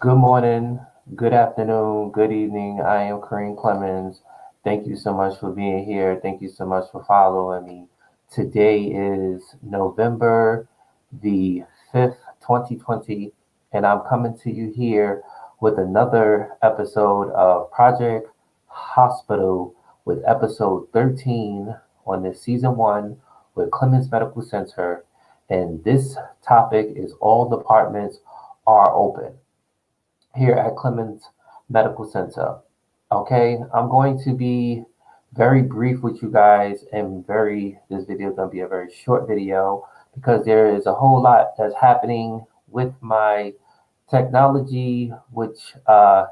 Good morning, good afternoon, good evening. I am Kareem Clemons. Thank you so much for being here. Thank you so much for following me. Today is November the 5th, 2020, and I'm coming to you here with another episode of Project Hospital with episode 13 on this season one with Clemens Medical Center. And this topic is all departments are open here at Clemens Medical Center. Okay, I'm going to be very brief with you guys, and this video is going to be a very short video because there is a whole lot that's happening with my technology, which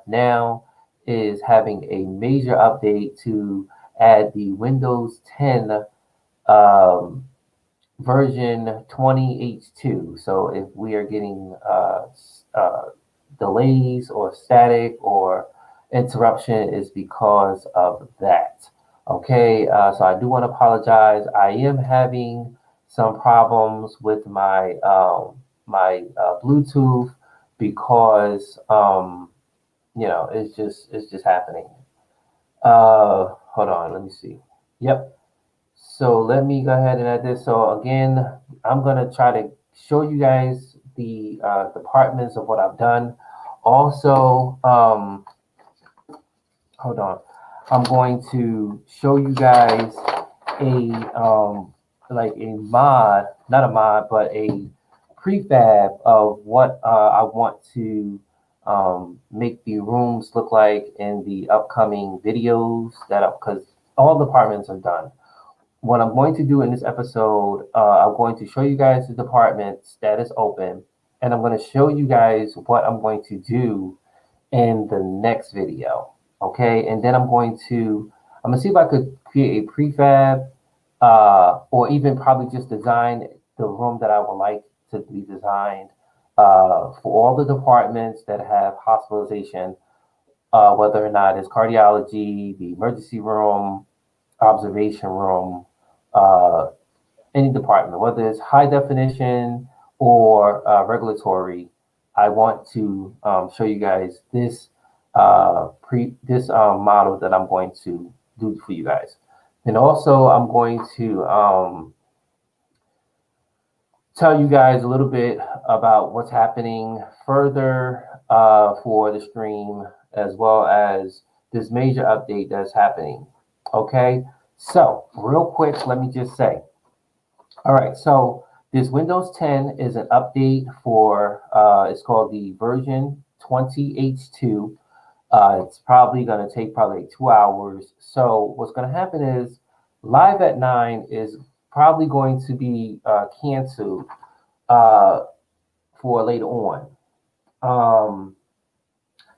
now is having a major update to add the Windows 10 um, version 20H2. So if we are getting uh, delays or static or interruption, is because of that. Okay, so I do want to apologize. I am having some problems with my Bluetooth because it's just happening. Hold on, let me see. Yep. So let me go ahead and add this. So again, I'm gonna try to show you guys the departments of what I've done. Also, hold on. I'm going to show you guys a like a mod, not a mod, but a prefab of what I want to make the rooms look like in the upcoming videos because all departments are done. What I'm going to do in this episode, I'm going to show you guys the departments that is open, and I'm going to show you guys what I'm going to do in the next video. Okay, and then I'm gonna see if I could create a prefab, or even probably just design the room that I would like to be designed for all the departments that have hospitalization, whether or not it's cardiology, the emergency room, observation room, uh, any department, whether it's high definition or regulatory. I want to show you guys this model that I'm going to do for you guys. And also, I'm going to tell you guys a little bit about what's happening further for the stream, as well as this major update that's happening. Okay, so real quick, let me just say, all right, so this Windows 10 is an update for, it's called the version 20H2. It's probably going to take probably 2 hours. So what's going to happen is Live at 9 is probably going to be canceled uh, for later on.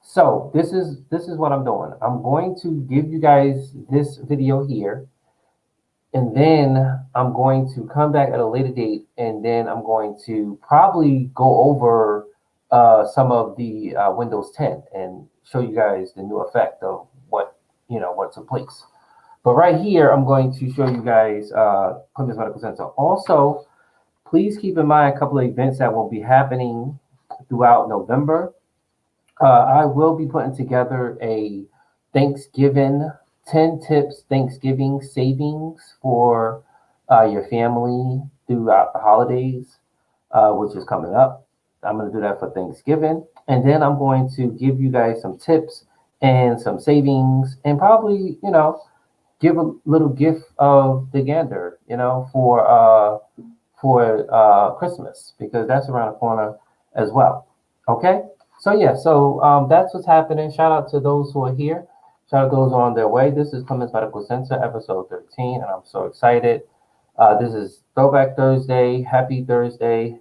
So this is what I'm doing. I'm going to give you guys this video here, and then I'm going to come back at a later date, and then I'm going to probably go over some of the Windows 10 and show you guys the new effect of what took place. But right here, I'm going to show you guys Clemens Medical Center. Also, please keep in mind a couple of events that will be happening throughout November. I will be putting together a Thanksgiving 10 tips Thanksgiving savings for your family throughout the holidays, which is coming up. I'm going to do that for Thanksgiving. And then I'm going to give you guys some tips and some savings, and probably, give a little gift of the gander, for Christmas, because that's around the corner as well. Okay. So yeah, that's what's happening. Shout out to those who are here. Shout out to those who are on their way. This is Clemens Medical Center, episode 13, and I'm so excited. This is Throwback Thursday. Happy Thursday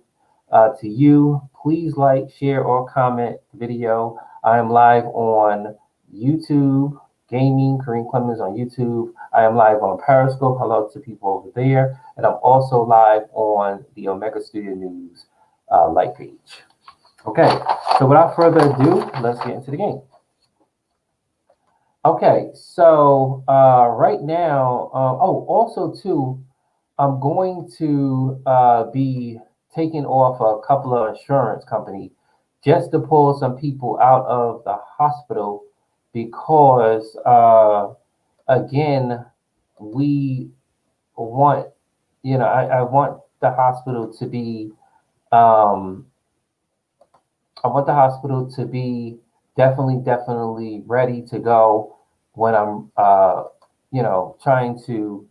to you. Please like, share, or comment the video. I am live on YouTube, Gaming, Kareem Clemons on YouTube. I am live on Periscope. Hello to people over there. And I'm also live on the Omega Studio News like page. Okay, so without further ado, let's get into the game. Okay, so right now, also too, I'm going to be taking off a couple of insurance company just to pull some people out of the hospital because, again, we want, I want the hospital to be, um, I want the hospital to be definitely ready to go when I'm, trying to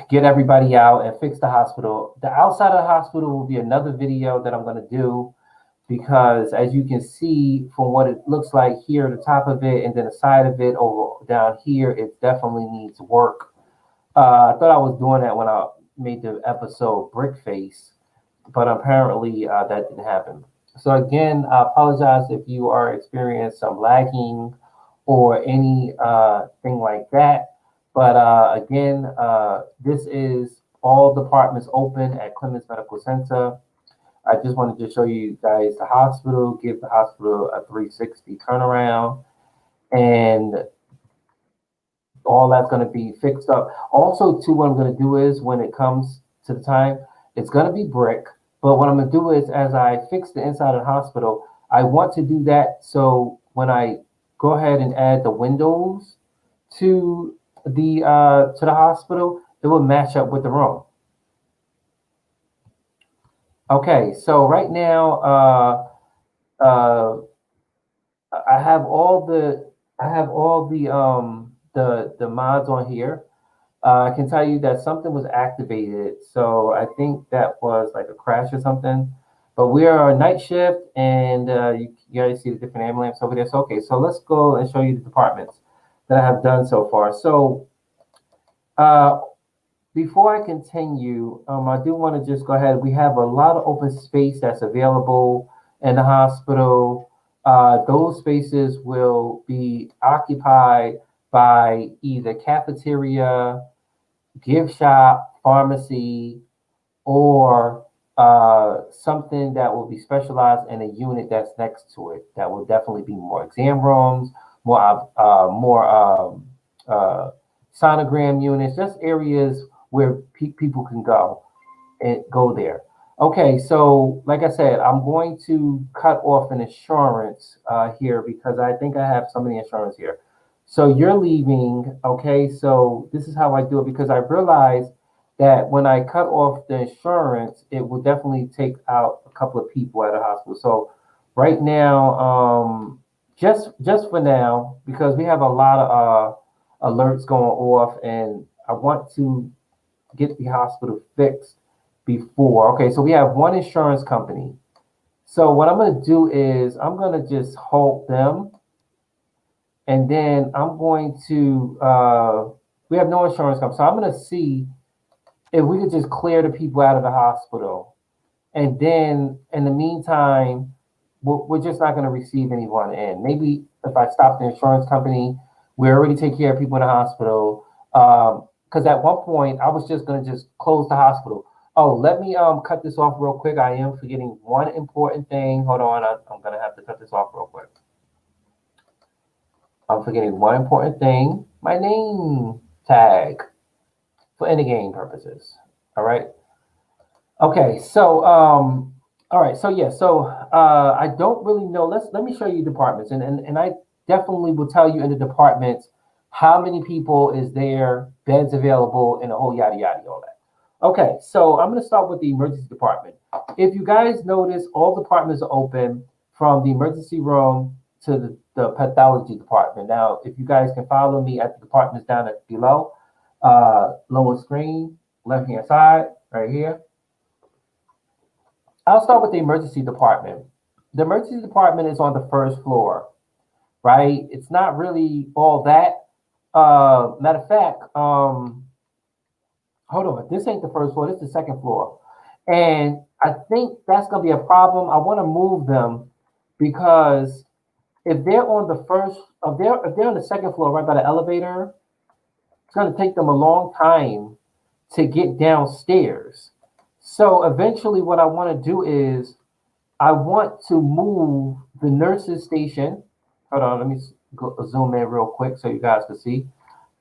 get everybody out and fix the hospital. The outside of the hospital will be another video that I'm going to do because as you can see from what it looks like here, the top of it and then the side of it over down here, it definitely needs work. I thought I was doing that when I made the episode Brick Face, but apparently that didn't happen. So again, I apologize if you are experiencing some lagging or any thing like that. But again, this is all departments open at Clemons Medical Center. I just wanted to show you guys the hospital, give the hospital a 360 turnaround, and all that's going to be fixed up. Also, too, what I'm going to do is when it comes to the time, it's going to be brick. But what I'm going to do is as I fix the inside of the hospital, I want to do that so when I go ahead and add the windows to the hospital, it will match up with the room. Okay, so right now, I have all the mods on here. I can tell you that something was activated, so I think that was like a crash or something. But we are on night shift, and you guys see the different ambulance over there. So okay, so let's go and show you the departments that I have done so far. So uh, before I continue, I do want to just go ahead. We have a lot of open space that's available in the hospital. Those spaces will be occupied by either cafeteria, gift shop, pharmacy, or something that will be specialized in a unit that's next to it. That will definitely be more exam rooms, more sonogram units, just areas where people can go and go there. Okay, so like I said, I'm going to cut off an insurance here because I think I have some of the insurance here. So you're leaving, okay? So this is how I do it because I realized that when I cut off the insurance, it will definitely take out a couple of people at the hospital. So right now, just for now, because we have a lot of alerts going off, and I want to get the hospital fixed before. Okay, so we have one insurance company. So what I'm going to do is I'm going to just halt them, and then I'm going to we have no insurance company, so I'm going to see if we could just clear the people out of the hospital, and then in the meantime, we're just not going to receive anyone in. Maybe if I stop the insurance company, we already take care of people in the hospital. Because at one point I was just going to just close the hospital. Oh, let me cut this off real quick. I am forgetting one important thing. Hold on, I'm going to have to cut this off real quick. I'm forgetting one important thing. My name tag for any game purposes. All right. Okay, so all right, so yeah, so I don't really know. Let me show you departments, and I definitely will tell you in the departments how many people is there, beds available, and the whole yada yada all that. Okay, so I'm gonna start with the emergency department. If you guys notice, all departments are open from the emergency room to the pathology department. Now, if you guys can follow me at the departments down at below, lower screen, left hand side, right here. I'll start with the emergency department. The emergency department is on the first floor, right? It's not really all that. Matter of fact, hold on, this ain't the first floor, this is the second floor. And I think that's gonna be a problem. I wanna move them because if they're on the first, if they're on the second floor right by the elevator, it's gonna take them a long time to get downstairs. So eventually what I wanna do is I want to move the nurses station. Hold on, let me zoom in real quick so you guys can see.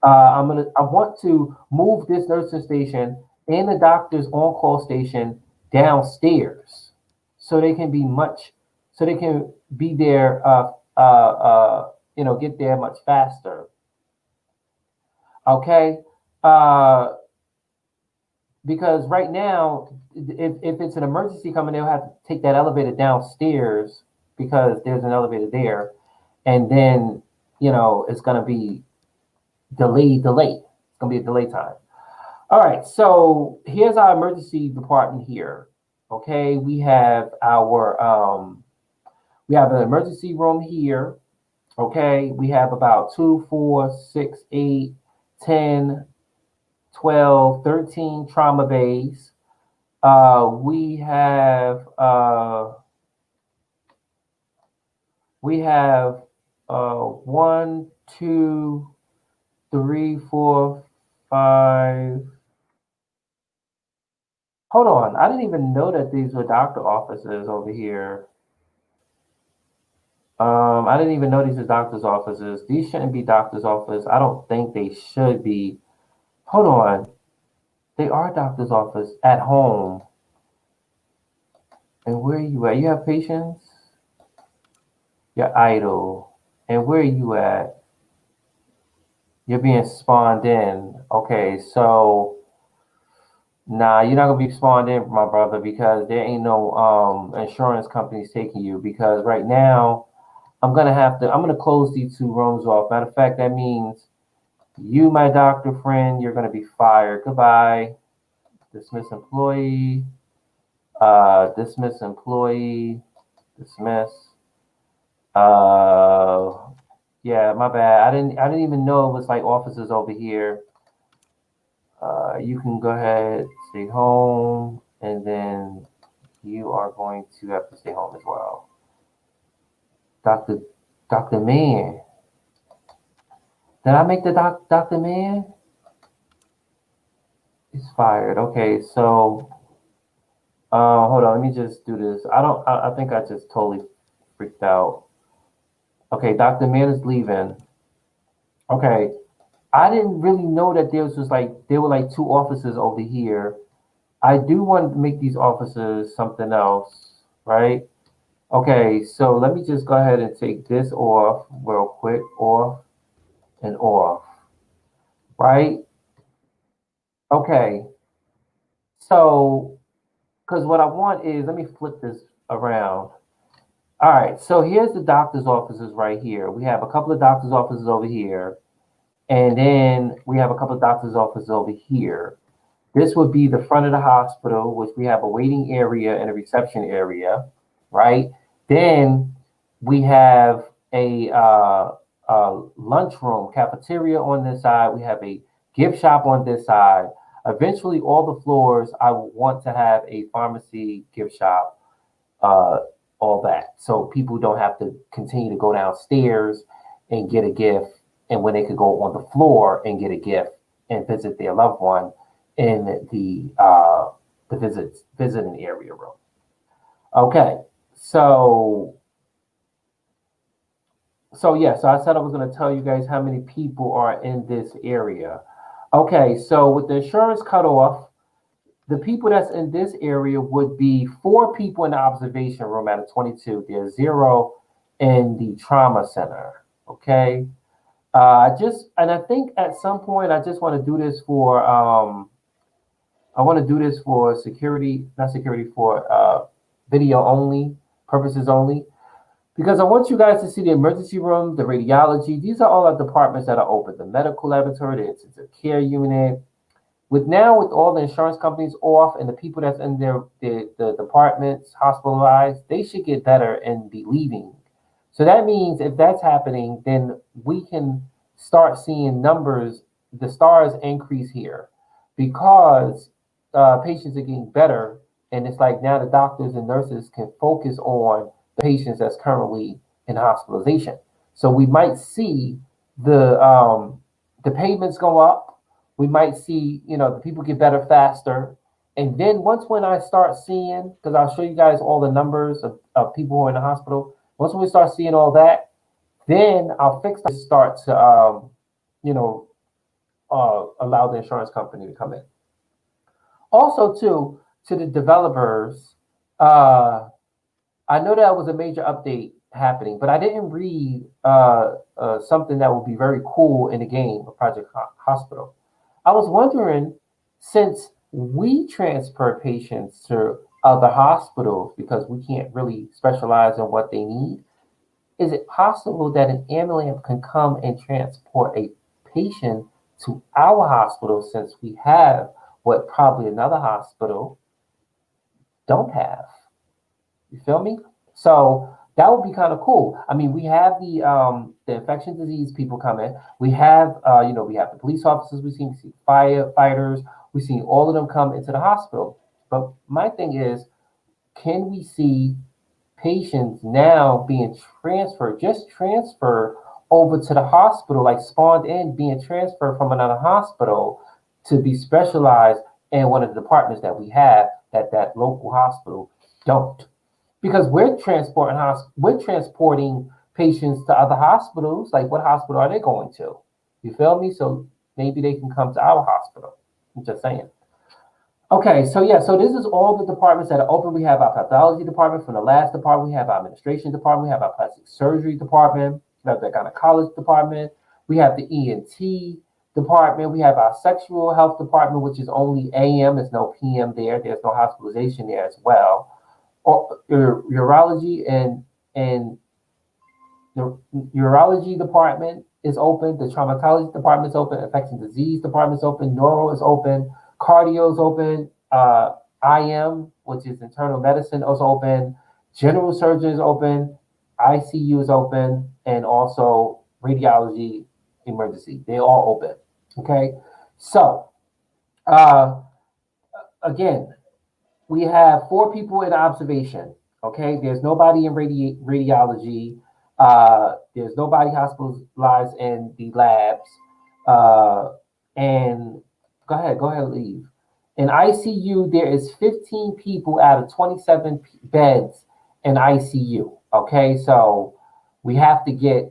I want to move this nursing station and the doctor's on-call station downstairs so they can be much so they can be there, get there much faster. Okay. Uh, because right now, if it's an emergency coming, they'll have to take that elevator downstairs because there's an elevator there, and then it's going to be delay. It's going to be a delay time. All right, so here's our emergency department here. Okay, we have an emergency room here. Okay, we have about 2, 4, 6, 8, 10, 12, 13 trauma bays. We have 1, 2, 3, 4, 5. Hold on, I didn't even know that these were doctor offices over here. I didn't even know these are doctor's offices. These shouldn't be doctor's office. I don't think they should be. Hold on. They are doctor's office at home. And where are you at? You have patients? You're idle. And where are you at? You're being spawned in. Okay, so nah, you're not gonna be spawned in, my brother, because there ain't no insurance companies taking you. Because right now, I'm gonna close these 2 rooms off. Matter of fact, that means you, my doctor friend, you're gonna be fired. Goodbye. Dismiss employee. Dismiss employee. Dismiss. Yeah, my bad. I didn't even know it was like offices over here. You can go ahead, stay home, and then you are going to have to stay home as well. Doctor Dr. Man. Did I make the Dr. Man? He's fired. Okay, so hold on, let me just do this. I think I just totally freaked out. Okay, Dr. Man is leaving. Okay. I didn't really know that there were like 2 offices over here. I do want to make these offices something else, right? Okay, so let me just go ahead and take this off real quick, off and off, right? Okay, so because what I want is, let me flip this around. All right, so here's the doctor's offices right here. We have a couple of doctor's offices over here, and then we have a couple of doctor's offices over here. This would be the front of the hospital, which we have a waiting area and a reception area, right? Then we have a lunchroom, cafeteria on this side. We have a gift shop on this side. Eventually, all the floors, I want to have a pharmacy, gift shop, uh, all that. So people don't have to continue to go downstairs and get a gift, and when they could go on the floor and get a gift and visit their loved one in the visiting area room. Okay, so yeah, so I said I was going to tell you guys how many people are in this area. Okay, so with the insurance cutoff, the people that's in this area would be 4 people in the observation room out of 22. There's 0 in the trauma center. Okay, I think at some point I just want to do this for security, not security, for video only purposes only, because I want you guys to see the emergency room, the radiology. These are all our departments that are open. The medical laboratory, the intensive care unit. With all the insurance companies off and the people that's in the departments hospitalized, they should get better and be leaving. So that means if that's happening, then we can start seeing numbers, the stars increase here, because patients are getting better. And it's like now the doctors and nurses can focus on the patients that's currently in hospitalization. So we might see the payments go up. We might see, the people get better faster. And then when I start seeing, because I'll show you guys all the numbers of people who are in the hospital, once we start seeing all that, then our fix start to, allow the insurance company to come in. Also, too, to the developers, I know that was a major update happening, but I didn't read something that would be very cool in the game of Project Hospital. I was wondering, since we transfer patients to other hospitals because we can't really specialize in what they need, is it possible that an ambulance can come and transport a patient to our hospital since we have what probably another hospital don't have? You feel me? So that would be kind of cool. I mean, we have the infectious disease people coming. We have we have the police officers. We see firefighters. We see all of them come into the hospital. But my thing is, can we see patients now being transferred, just transferred over to the hospital, like spawned in, being transferred from another hospital to be specialized in one of the departments that we have that local hospital don't? Because we're transporting patients to other hospitals. Like, what hospital are they going to? You feel me? So maybe they can come to our hospital. I'm just saying. Okay, so yeah, so this is all the departments that are open. We have our pathology department from the last department. We have our administration department. We have our plastic surgery department. We have the gynecology department. We have the ENT department. We have our sexual health department, which is only AM. There's no PM there. There's no hospitalization there as well. Or urology and the urology department is open. The traumatology department is open. Infectious disease department is open. Neuro is open. Cardio is open. IM, which is internal medicine, is open. General surgeon is open. ICU is open, and also radiology emergency. They're all open. Okay, so uh, again, we have 4 people in observation. Okay, there's nobody in radiology. There's nobody hospitalized in the labs. And go ahead, leave. In ICU, there is 15 people out of 27 beds in ICU. Okay, so we have to get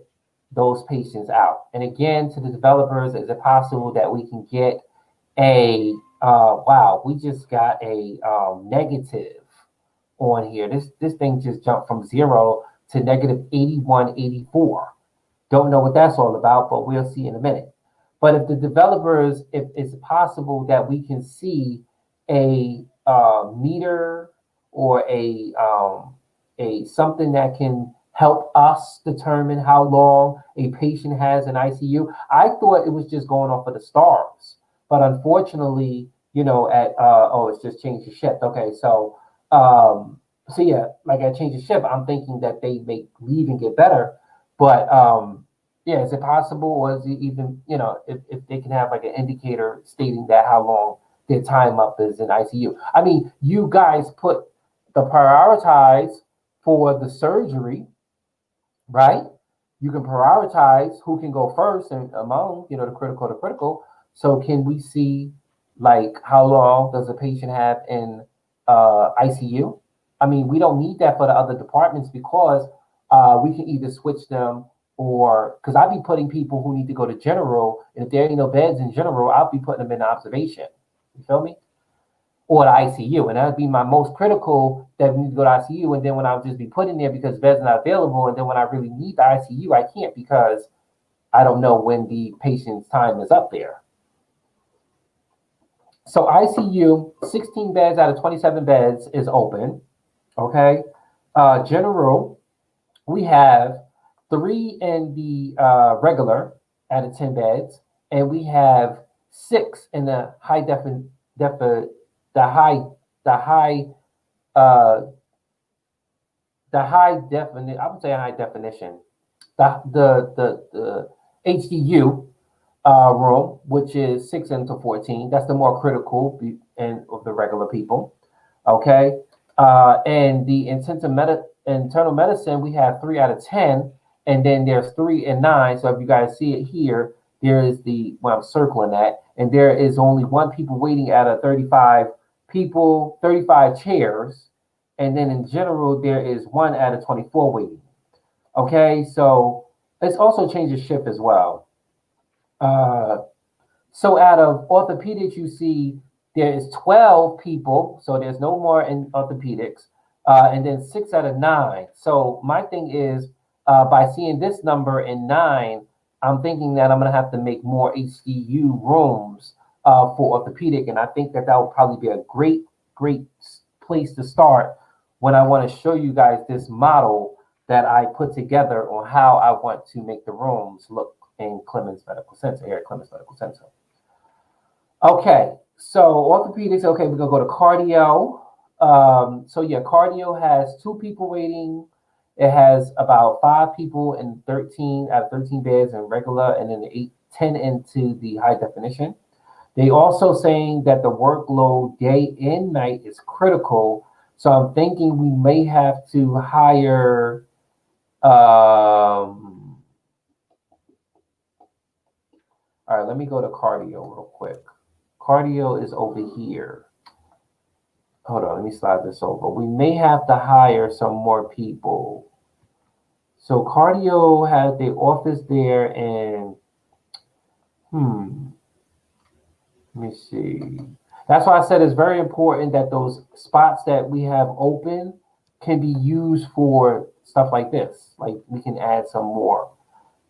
those patients out. And again, to the developers, is it possible that we can get wow, we just got a negative on here. This thing just jumped from 0 to negative 8184. Don't know what that's all about, but we'll see in a minute. But if the developers, if it's possible that we can see a meter or a something that can help us determine how long a patient has in ICU. I thought it was just going off of the stars, but unfortunately, it's just changed the shift. Okay, so yeah, like I changed the shift. I'm thinking that they may leave and get better, but yeah, is it possible, or is it even, if they can have like an indicator stating that how long their time up is in ICU? I mean, you guys put the prioritize for the surgery, right? You can prioritize who can go first and among, the critical. So can we see like how long does a patient have in ICU? I mean, we don't need that for the other departments because we can either switch them, or because I'll be putting people who need to go to general, and if there ain't no beds in general, I'll be putting them in observation. You feel me? Or the ICU, and that'd be my most critical that we need to go to ICU. And then when I'll just be put in there because beds are not available, and then when I really need the ICU, I can't because I don't know when the patient's time is up there. So ICU, 16 beds out of 27 beds is open. Okay. General, we have 3 in the regular out of 10 beds, and we have 6 in the the high the high uh the high definite I would say high definition, the HDU room, which is 6 into 14. That's the more critical and of the regular people. Okay. And the internal medicine, we have 3 out of 10, and then there's 3 and 9. So if you guys see it here, there is I'm circling that, and there is only 1 people waiting out of 35 people, 35 chairs, and then in general there is 1 out of 24 waiting. Okay, so it's also changed the shift as well. So out of orthopedics, you see there is 12 people, so there's no more in orthopedics. and then 6 out of 9. So my thing is, by seeing this number in 9, I'm thinking that I'm going to have to make more HDU rooms for orthopedic, and I think that would probably be a great place to start when I want to show you guys this model that I put together on how I want to make the rooms look in Clemons Medical Center, here at Clemons Medical Center. Okay, so orthopedics, okay, we're going to go to cardio. So yeah, cardio has 2 people waiting. It has about 5 people in 13 out of 13 beds in regular, and then 10 into the high definition. They also saying that the workload day and night is critical. So I'm thinking we may have to hire, all right, let me go to cardio real quick. Cardio is over here. Hold on, let me slide this over. We may have to hire some more people. So cardio has the office there, and let me see. That's why I said it's very important that those spots that we have open can be used for stuff like this. Like we can add some more,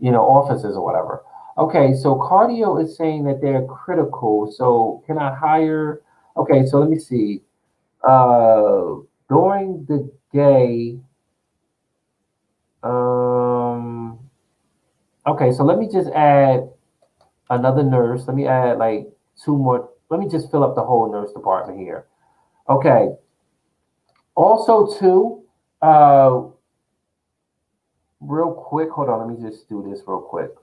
offices or whatever. Okay, so cardio is saying that they're critical. So can I hire? Okay, so let me see. During the day, okay, so let me just add another nurse. Let me add like 2 more. Let me just fill up the whole nurse department here. Okay. Also, too, real quick, hold on, let me just do this real quick.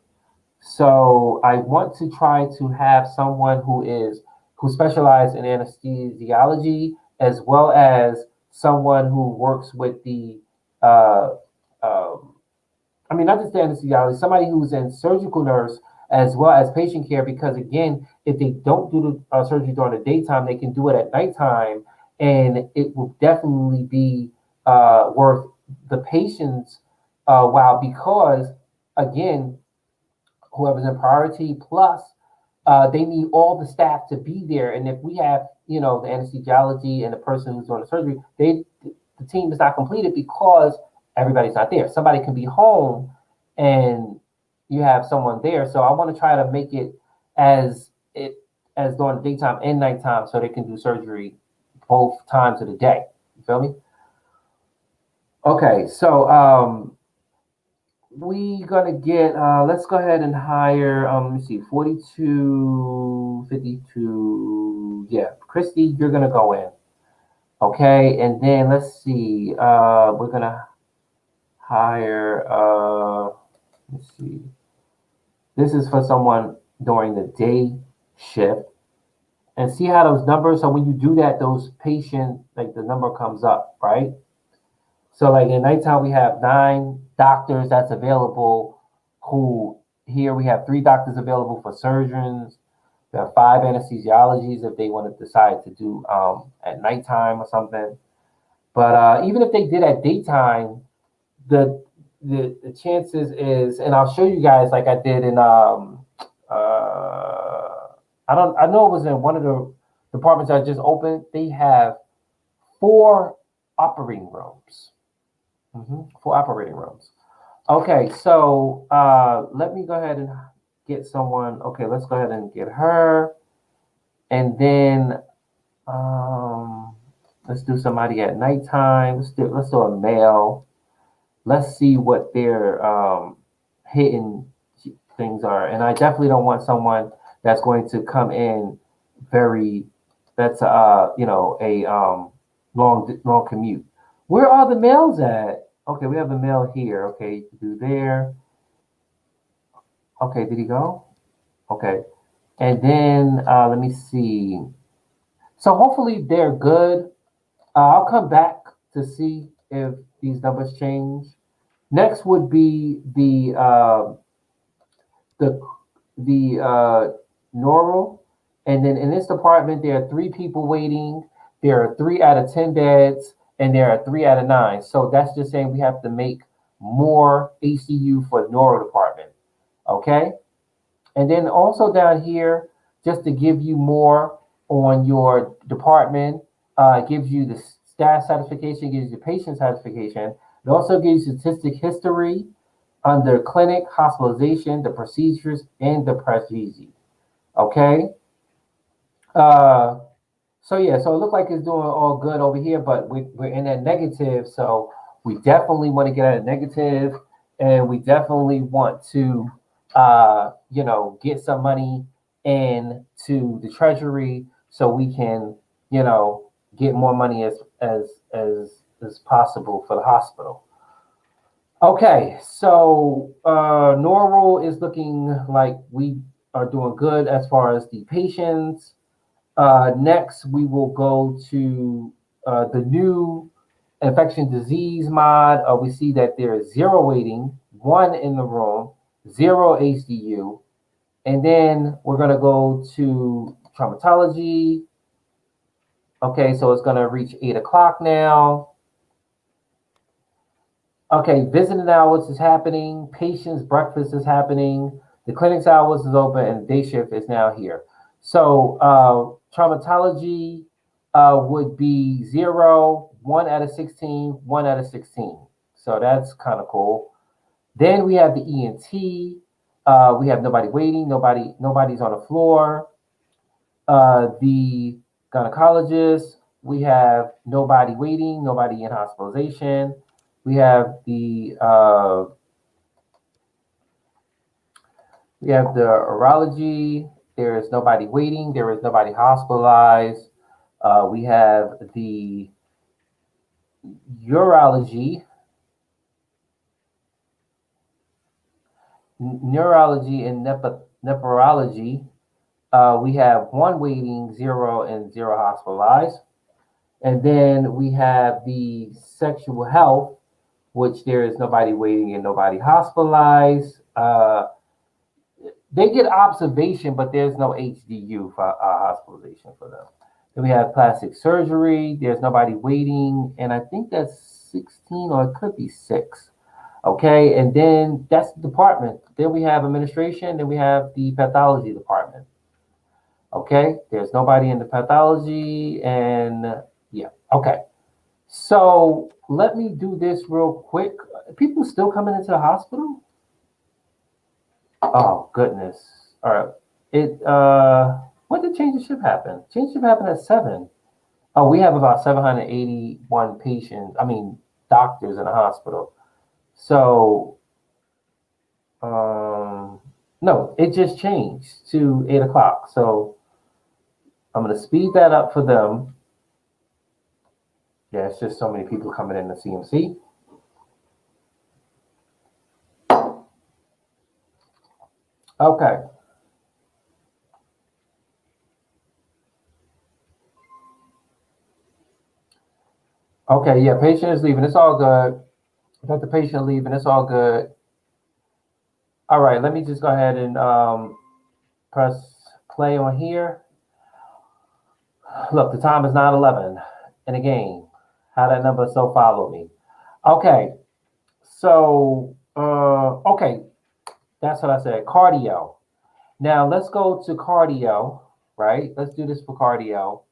So I want to try to have someone who specializes in anesthesiology, as well as someone who works with the not just the anesthesiologist, somebody who's in surgical nurse as well as patient care, because again, if they don't do the surgery during the daytime, they can do it at nighttime, and it will definitely be worth the patient's while, because again, whoever's in priority plus they need all the staff to be there, and if we have the anesthesiology and the person who's doing the surgery, the team is not completed because everybody's not there. Somebody can be home and you have someone there. So I want to try to make it as during the daytime and nighttime, so they can do surgery both times of the day. You feel me? Okay, so we gonna get let's go ahead and hire let me see, 42, 52. Yeah, Christy, you're gonna go in. Okay, and then let's see, we're gonna hire let's see, this is for someone during the day shift, and see how those numbers, so when you do that, those patient, like the number comes up, right? So like in nighttime, we have 9 doctors that's available, who here we have 3 doctors available for surgeons. We have 5 anesthesiologies if they want to decide to do at nighttime or something. But even if they did at daytime, the chances is, and I'll show you guys like I did in I know it was in one of the departments I just opened. They have 4 operating rooms. 4 operating rooms. Okay, so let me go ahead and get someone. Okay, let's go ahead and get her, and then let's do somebody at nighttime. Let's do a male. Let's see what their hidden things are, and I definitely don't want someone that's going to come in that's a long commute. Where are the males at? Okay, we have a male here. Okay, do there. Okay, did he go? Okay, and then let me see. So hopefully they're good. I'll come back to see if these numbers change. Next would be the neuro, and then in this department there are 3 people waiting. There are 3 out of 10 beds, and there are 3 out of 9. So that's just saying we have to make more ACU for the neuro department. Okay, and then also down here, just to give you more on your department, it gives you the staff certification, gives you patient certification. It also gives you statistic history under clinic, hospitalization, the procedures, and the procedure. Okay. Uh, so yeah, so it looked like it's doing all good over here, but we're in that negative. So we definitely want to get at a negative, and we definitely want to, get some money into the treasury so we can, get more money as possible for the hospital. Okay, so Normal is looking like we are doing good as far as the patients. Next, we will go to the new infection disease mod. We see that there is 0 waiting, 1 in the room, 0 HDU. And then we're going to go to traumatology. Okay, so it's going to reach 8 o'clock now. Okay, visiting hours is happening. Patients' breakfast is happening. The clinic's hours is open, and day shift is now here. So traumatology would be 0, 1 out of 16, 1 out of 16. So that's kind of cool. Then we have the ENT. We have nobody waiting. Nobody's on the floor. The gynecologist. We have nobody waiting. Nobody in hospitalization. We have the urology. There is nobody waiting. There is nobody hospitalized. We have the urology, neurology, and nephrology. We have 1 waiting, 0 and 0 hospitalized. And then we have the sexual health, which there is nobody waiting and nobody hospitalized. They get observation, but there's no HDU for hospitalization for them. Then we have plastic surgery. There's nobody waiting, and I think that's 16 or it could be 6. Okay, and then that's the department. Then we have administration. Then we have the pathology department. Okay, there's nobody in the pathology, and yeah, okay. So let me do this real quick. People still coming into the hospital? Oh goodness. All right. When did change of shift happen? Change of shift happened at 7. Oh, we have about 781 doctors in the hospital. So no, it just changed to 8 o'clock. So I'm gonna speed that up for them. Yeah, it's just so many people coming in the CMC. Okay. Okay, yeah, patient is leaving. It's all good. Got the patient leaving. It's all good. All right, let me just go ahead and press play on here. Look, the time is 9:11 in the game. How that number so follow me. Okay, so okay, that's what I said. Cardio. Now let's go to cardio. Right. Let's do this for cardio.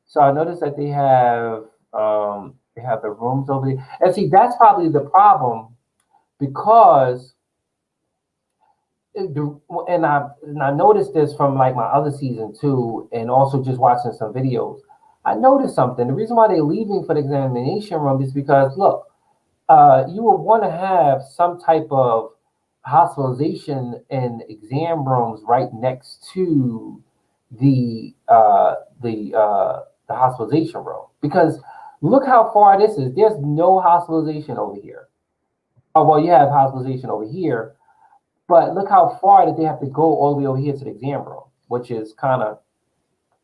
So I noticed that they have the rooms over there, and see that's probably the problem because and I noticed this from like my other season too, and also just watching some videos. I noticed something. The reason why they're leaving for the examination room is because look, you would want to have some type of hospitalization and exam rooms right next to the hospitalization room because look how far this is. There's no hospitalization over here. Oh well, you have hospitalization over here, but look how far that they have to go all the way over here to the exam room, which is kind of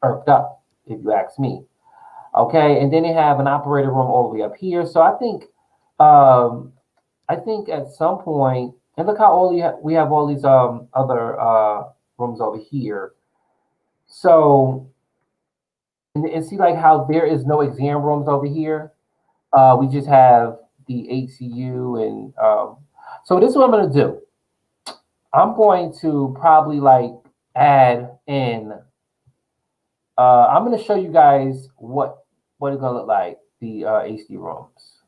irked up, if you ask me. Okay, and then they have an operator room all the way up here. So I think at some point, and look how all we have all these other rooms over here. So and see like how there is no exam rooms over here. We just have the HCU and so this is what I'm gonna do. I'm going to probably like add in. I'm going to show you guys what it's going to look like. the HD rooms.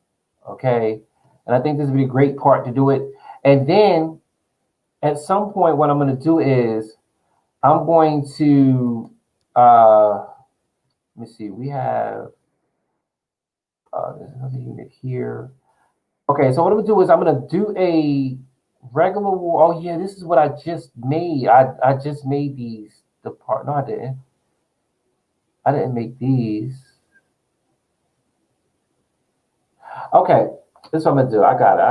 Okay, and I think this would be a great part to do it. And then at some point, what I'm going to do is I'm going to let me see. We have there's another unit here. Okay, so what I'm gonna do is I'm gonna do a regular wall. Oh yeah, this is what I just made. I just made these. The part. No, I didn't. I didn't make these. Okay, this is what I'm gonna do. I got it.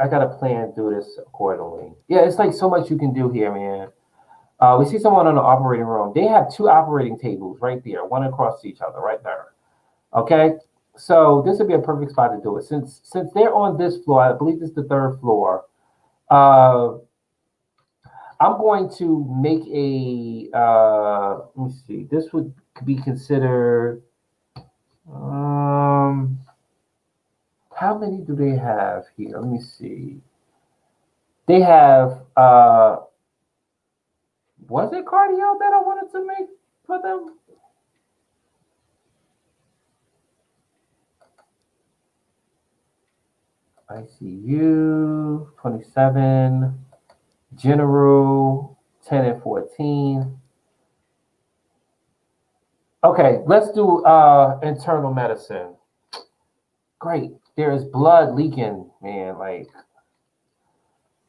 I got to plan to do this accordingly. Yeah, it's like so much you can do here, man. We see someone in the operating room. They have two operating tables right there, one across each other, right there. Okay, so this would be a perfect spot to do it. Since they're on this floor, I believe this is the third floor. Uh, I'm going to make a. Let me see. This would be considered. How many do they have here? Let me see. They have. Was it cardio that I wanted to make for them? ICU 27, general 10 and 14. Okay, let's do internal medicine. Great. There is blood leaking, man. Like,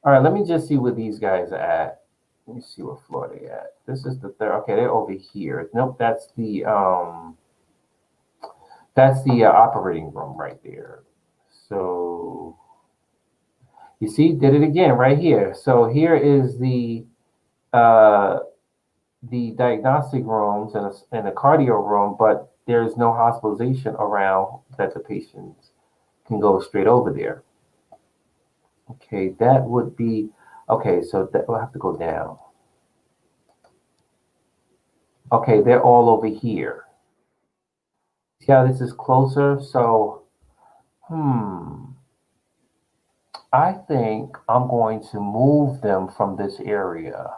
all right, let me just see where these guys are at. Let me see what floor they at. This is the third. Okay, they're over here. Nope, that's the operating room right there. So you see, did it again right here. So here is the diagnostic rooms and the cardio room, but there's no hospitalization around that the patients can go straight over there. Okay, that would be okay. So that will have to go down. Okay, they're all over here. See how this is closer? So, I think I'm going to move them from this area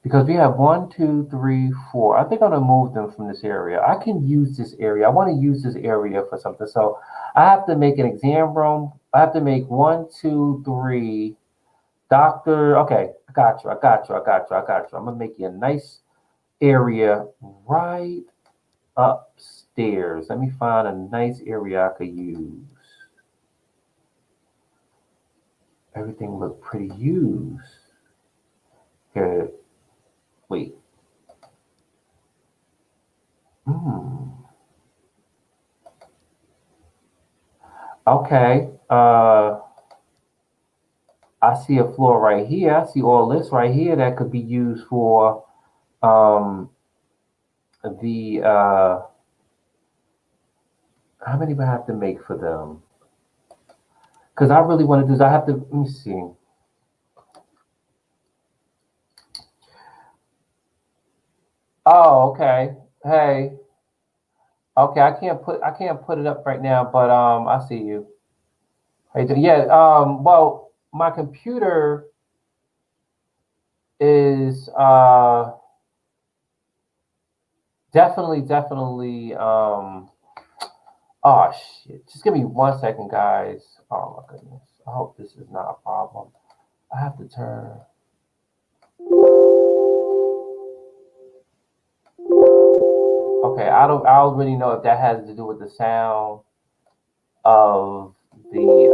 because we have 1, 2, 3, 4. I think I'm gonna move them from this area. I can use this area. I want to use this area for something. So I have to make an exam room. I have to make 1, 2, 3. Doctor. Okay, I got you. I got you. I got you. I got you. I'm gonna make you a nice area right upstairs. Let me find a nice area I could use. Everything look pretty used. Here, wait. Okay. I see a floor right here. I see all this right here that could be used for the how many do I have to make for them? Because I really want to do is I have to let me see. Oh, okay. Hey. Okay, I can't put it up right now, but I see you. How you doing? Yeah, well, my computer is definitely oh shit. Just give me 1 second, guys. Oh my goodness. I hope this is not a problem. I have to turn. Okay, I don't really know if that has to do with the sound of the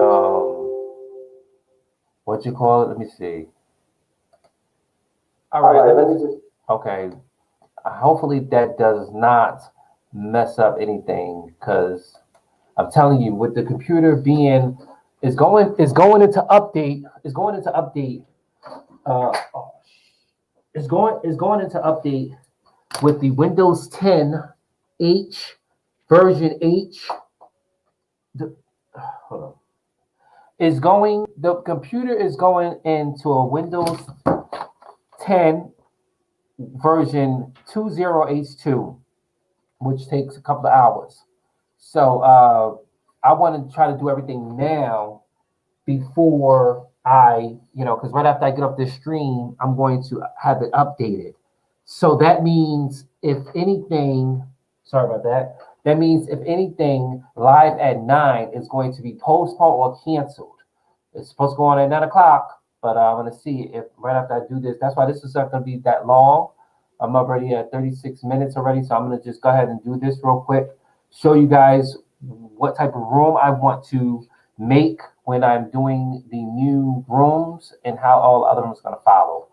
what you call it? Let me see. All right, let me just okay. Hopefully that does not mess up anything because I'm telling you, with the computer being is going into update, oh, is going into update with the Windows 10 H version H. Hold on. The computer is going into a Windows 10 version 20H2, which takes a couple of hours. So I want to try to do everything now before because right after I get off this stream, I'm going to have it updated. So that means if anything, sorry about that. That means if anything, live at 9 is going to be postponed or canceled. It's supposed to go on at 9 o'clock, but I'm going to see if right after I do this. That's why this is not going to be that long. I'm already at 36 minutes already, so I'm going to just go ahead and do this real quick. Show you guys what type of room I want to make when I'm doing the new rooms and how all other ones are going to follow.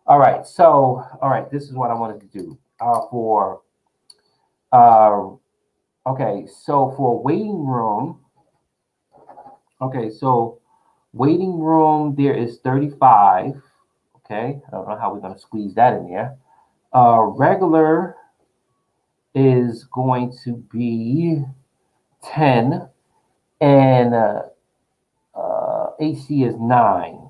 All right, so, this is what I wanted to do okay, so for waiting room, waiting room, there is 35. Okay, I don't know how we're going to squeeze that in there. Regular is going to be 10, and AC is 9.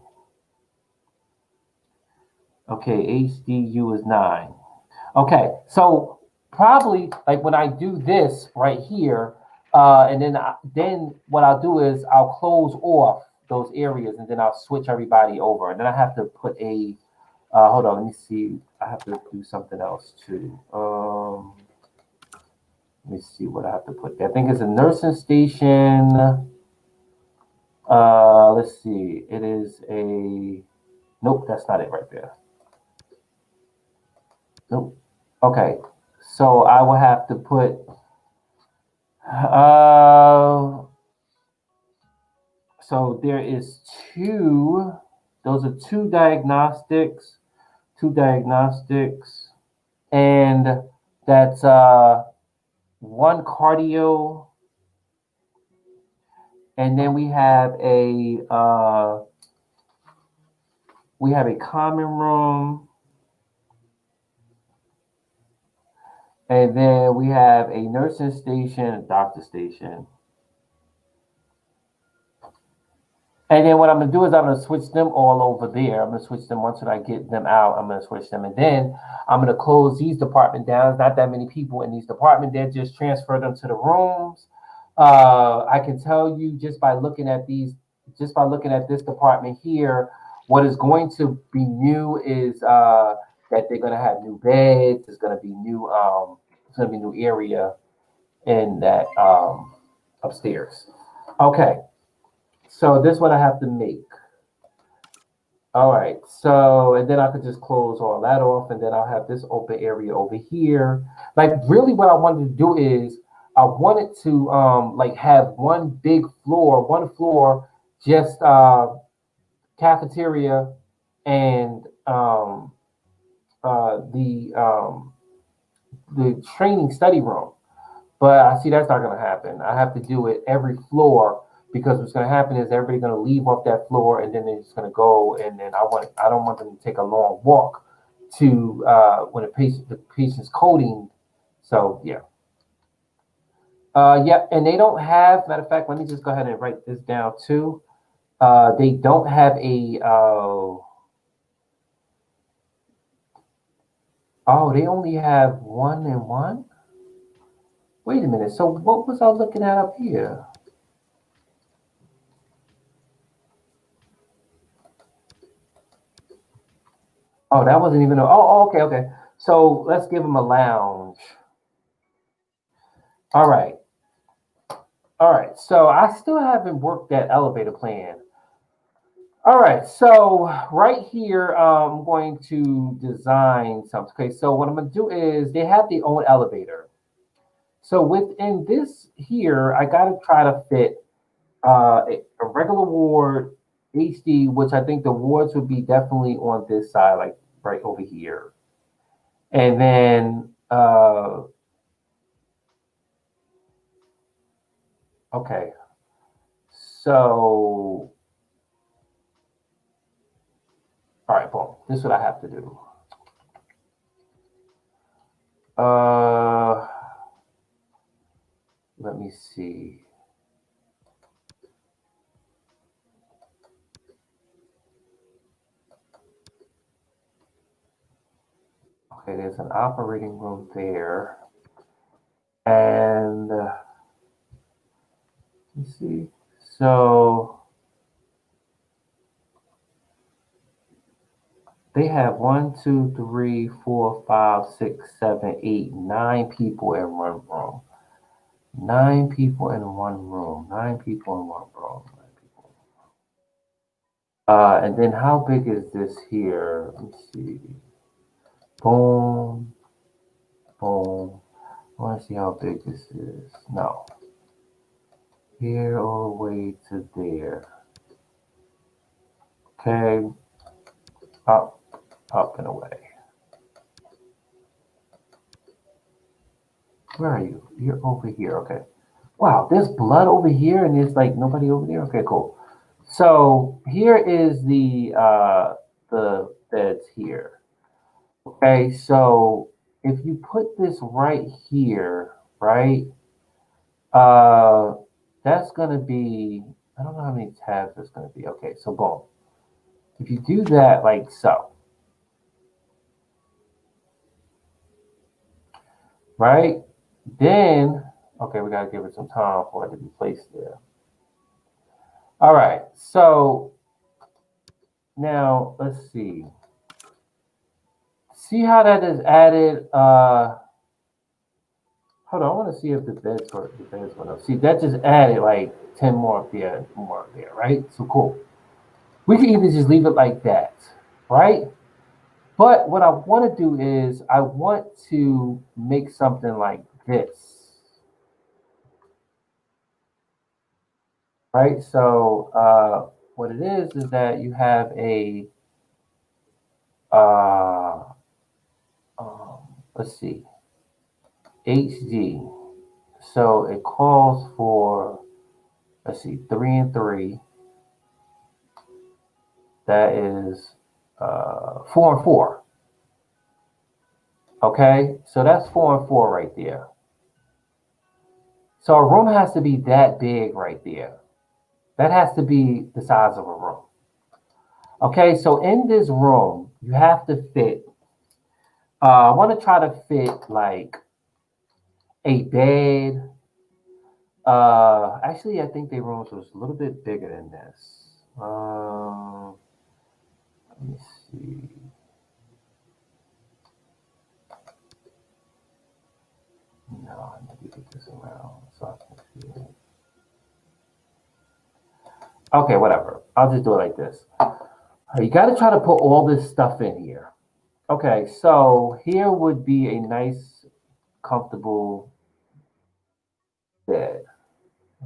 Okay, HDU is 9. Okay, so probably like when I do this right here, and then what I'll do is I'll close off those areas, and then I'll switch everybody over, and then I have to put a hold on, let me see. I have to do something else too. Let me see what I have to put there. I think it's a nursing station. Let's see. It is a. Nope, that's not it right there. Nope. Okay, so I will have to put. So there is two. Those are two diagnostics. And that's one cardio, and then we have a common room, and then we have a nursing station, a doctor station. And then what I'm going to do is I'm going to switch them all over there. I'm going to switch them once I get them out. I'm going to switch them. And then I'm going to close these department down. There's not that many people in these departments. They just transfer them to the rooms. I can tell you just by looking at these, just by looking at this department here, what is going to be new is that they're going to have new beds. There's going to be new, it's going to be new area in that upstairs. Okay. So this is what I have to make. All right, so, and then I could just close all that off, and then I'll have this open area over here. Like really what I wanted to do is I wanted to like have one big floor, just cafeteria and the training study room. But I see that's not going to happen. I have to do it every floor because what's going to happen is everybody's going to leave off that floor and then they're just going to go. And then I don't want them to take a long walk to when the patient's coding. So yeah. Yeah, and they don't have. Matter of fact, let me just go ahead and write this down too. They don't have a. Oh, they only have 1 and 1. Wait a minute. So what was I looking at up here? Oh, that wasn't even. Okay. So let's give them a lounge. All right. So I still haven't worked that elevator plan. All right. So right here, I'm going to design something. Okay. So what I'm going to do is they have their own elevator. So within this here, I got to try to fit a regular ward, HD, which I think the wards would be definitely on this side, like right over here. And then, okay. So, all right, boom. This is what I have to do. Let me see. Okay, there's an operating room there. And let's see. So they have 1, 2, 3, 4, 5, 6, 7, 8, 9 people in one room. 9 people in one room. 9 people in one room. 9 people. And then how big is this here? Let me see. Boom. Boom. I want to see how big this is. No. Here all the way to there. Okay. Up, up and away. Where are you? You're over here. Okay. Wow, there's blood over here and there's like nobody over there. Okay, cool. So here is the beds here. Okay, so if you put this right here, right, uh, that's gonna be, I don't know how many tabs that's gonna be. Okay, so boom. If you do that like so, right, then, okay, we gotta give it some time for it to be placed there. All right, so now let's see. See how that is added, hold on, I want to see if the beds went up. See, that just added like 10 more up there, more up there, right? So cool. We can either just leave it like that, right? But what I want to do is I want to make something like this, right? So what it is that you have a, uh, let's see, HD. So it calls for, let's see, 3 and 3. That is 4 and 4. Okay, so that's 4 and 4 right there. So a room has to be that big right there. That has to be the size of a room. Okay, so in this room, you have to fit, I want to try to fit like a bed. Actually, I think their rooms was a little bit bigger than this. Let me see. No, I need to get this around so I can see it. Okay, whatever. I'll just do it like this. You got to try to put all this stuff in here. Okay, so here would be a nice, comfortable bed,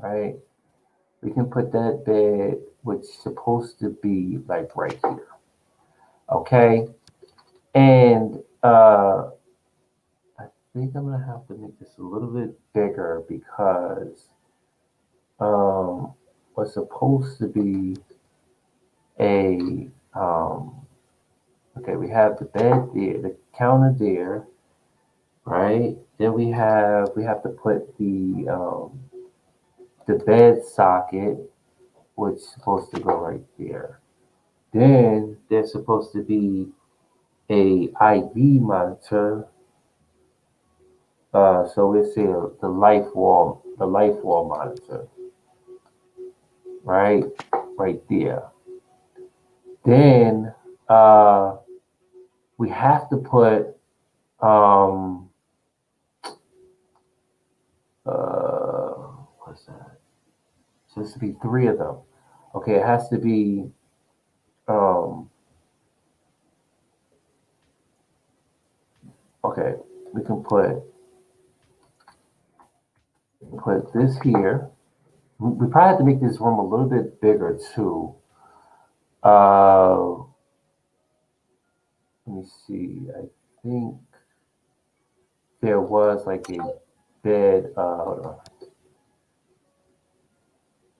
right? We can put that bed, which is supposed to be like right here. Okay, and I think I'm gonna have to make this a little bit bigger because what's supposed to be a okay, we have the bed there, the counter there, right? Then we have to put the bed socket, which is supposed to go right there. Then there's supposed to be a IV monitor. So we see the life wall monitor, right, right there. Then we have to put what's that? So this to be 3 of them. Okay, it has to be um, okay. We can put this here. We probably have to make this room a little bit bigger too. Uh, Let me see. I think there was like a bed. Hold on.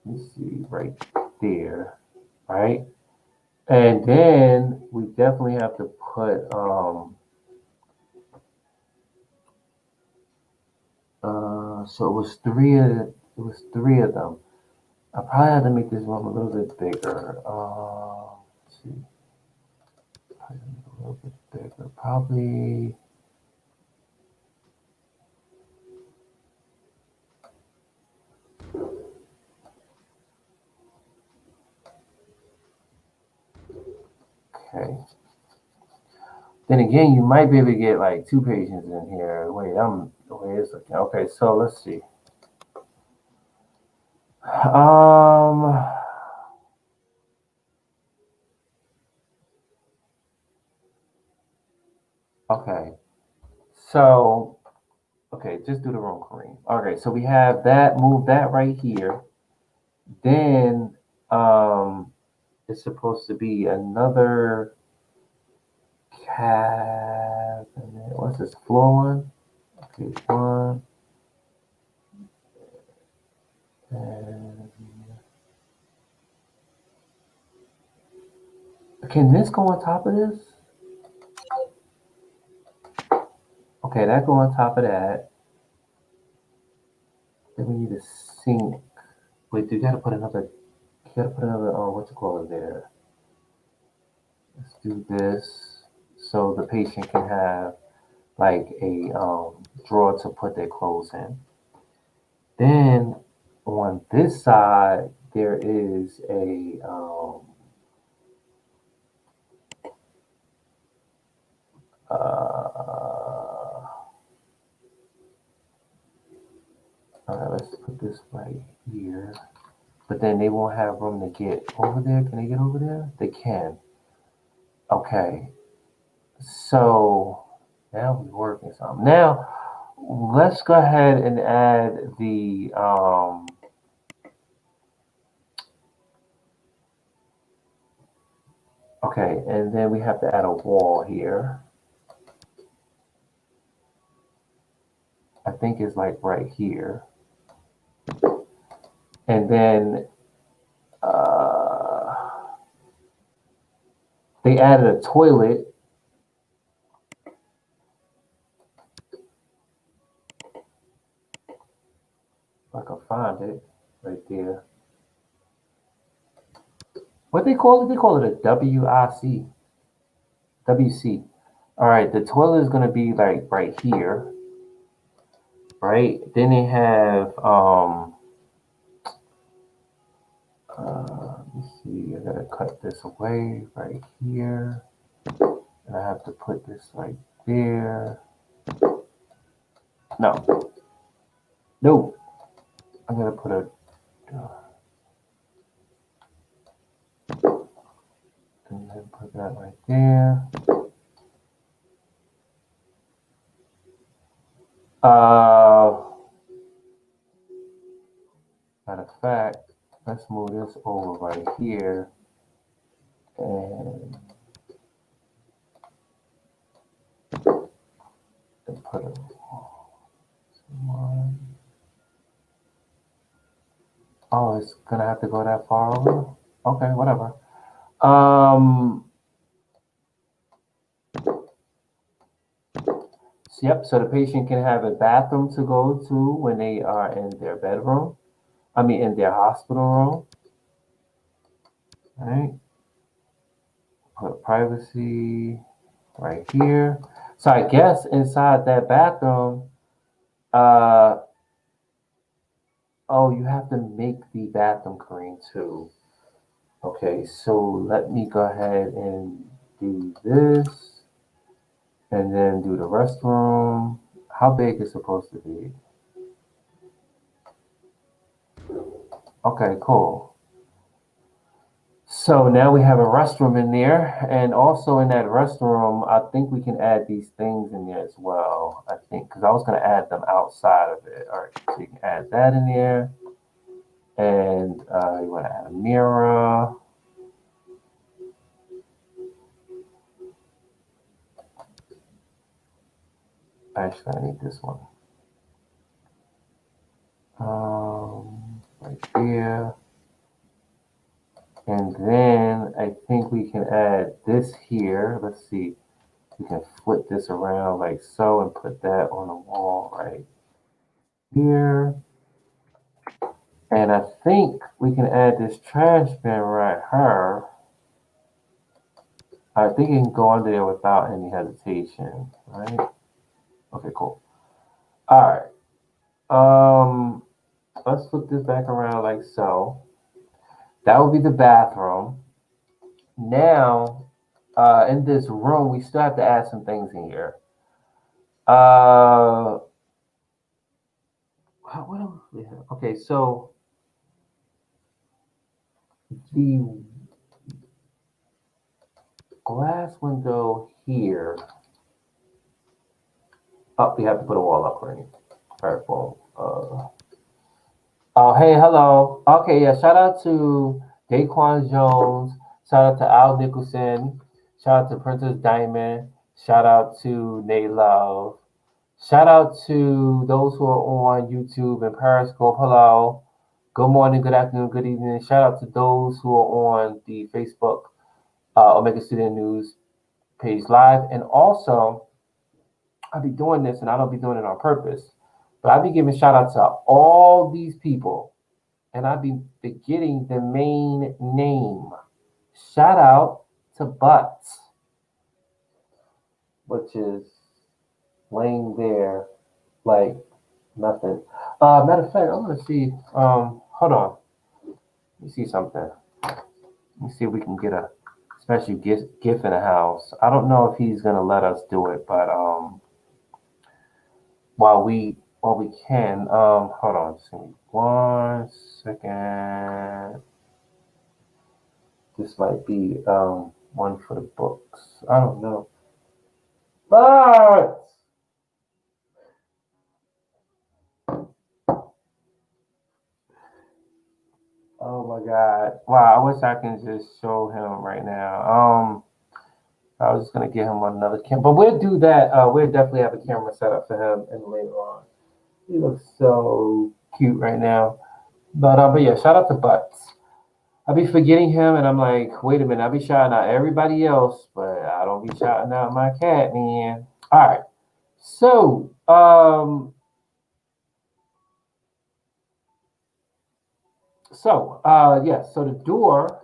Let me see right there, right? And then we definitely have to put so it was three of them. I probably had to make this room a little bit bigger. Let's see, probably a little bit bigger. Probably. Okay. Then again, you might be able to get like 2 patients in here. Wait, the way it's looking. Okay, so let's see. Okay. So, okay, just do the room, Kareem. Okay, so we have that, move that right here. Then, it's supposed to be another cabinet. What's this, floor one? Okay, one. And can this go on top of this? Okay, that go on top of that. Then we need a sink. Wait, you gotta put another. You gotta put another. Oh, what you call it there? Let's do this so the patient can have like a drawer to put their clothes in. Then on this side there is a all right, let's put this right here. But then they won't have room to get over there. Can they get over there? They can. Okay. So now we're working something. Now let's go ahead and add the okay, and then we have to add a wall here. I think it's like right here. And then they added a toilet. If I can find it right there. What they call it? They call it a WIC. WC. All right, the toilet is gonna be like right here, right? Then they have let me see, I gotta cut this away right here. And I have to put this right there. No. No. I'm gonna put a and then put that right there. Matter of fact, let's move this over right here and put a one. Oh, it's gonna have to go that far over? Okay, whatever. Yep, so the patient can have a bathroom to go to when they are in their bedroom. I mean, in their hospital room. All right. Put privacy right here. So I guess inside that bathroom, uh, oh, you have to make the bathroom, Kareem, too. Okay, so let me go ahead and do this and then do the restroom. How big is it supposed to be? Okay, cool. So now we have a restroom in there, and also in that restroom, I think we can add these things in there as well. I think because I was going to add them outside of it. All right, so you can add that in there, and you want to add a mirror. Actually, I need this one. Right there. And then I think we can add this here. Let's see. We can flip this around like so and put that on the wall right here. And I think we can add this trash bin right here. I think it can go under there without any hesitation, right? Okay, cool. All right. Let's flip this back around like so. That would be the bathroom. Now, in this room, we still have to add some things in here. What else we have? Okay, so the glass window here. Oh, we have to put a wall up, right? All right, boom. Oh, hey, hello. Okay, yeah, shout out to Daquan Jones. Shout out to Al Nicholson. Shout out to Princess Diamond. Shout out to Nate Love. Shout out to those who are on YouTube and Periscope. Hello. Good morning, good afternoon, good evening. Shout out to those who are on the Facebook Omega Student News page live. And also, I'll be doing this and I don't be doing it on purpose, but I'll be giving shout out to all these people and I'll be forgetting the main name. Shout out to Butts, which is laying there like nothing. Matter of fact, I'm gonna see. Hold on. Let me see something. Let me see if we can get a special gift in the house. I don't know if he's gonna let us do it, but while we can, hold on. Just give me 1 second. This might be one for the books. I don't know. But oh my God! Wow, I wish I can just show him right now. I was just gonna get him another camera, but we'll do that. We'll definitely have a camera set up for him, and later on, he looks so cute right now. But yeah, shout out to Butts. I be forgetting him, and I'm like, wait a minute, I be shouting out everybody else, but I don't be shouting out my cat, man. All right, so yeah, so the door.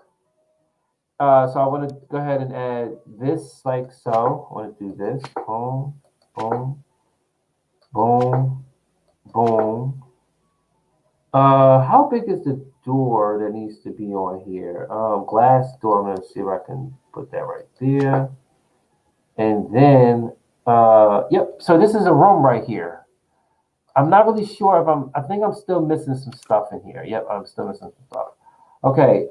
So I want to go ahead and add this like so. I want to do this. Boom, boom, boom, boom. How big is the door that needs to be on here? Glass door. I'm gonna see if I can put that right there. And then, yep. So this is a room right here. I'm not really sure if I think I'm still missing some stuff in here. Yep, I'm still missing some stuff. Okay.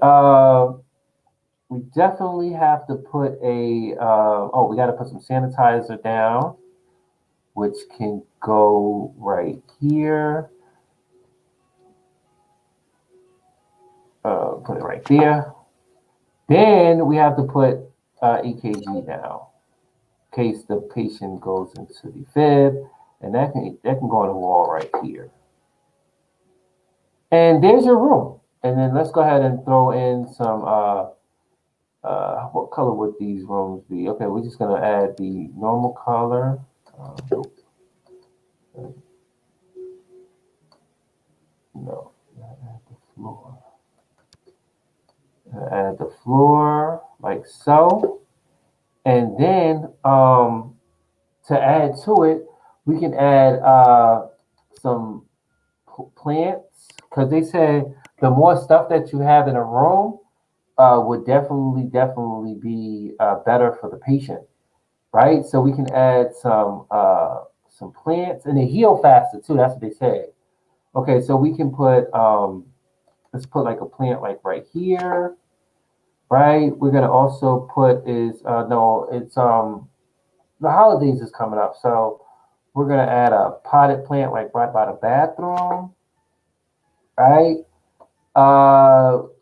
We definitely have to put we got to put some sanitizer down, which can go right here. Put it right there. Then we have to put EKG down in case the patient goes into the fib, and that can go on the wall right here. And there's your room. And then let's go ahead and throw in some what color would these rooms be? Okay, we're just gonna add the normal color. No, add the floor. Add the floor like so. And then to add to it, we can add some plants because they said the more stuff that you have in a room would definitely be better for the patient, right? So we can add some plants and they heal faster too. That's what they say. Okay, so we can put let's put like a plant like right here, right? We're gonna also put is no, it's the holidays is coming up, so we're gonna add a potted plant like right by the bathroom, right?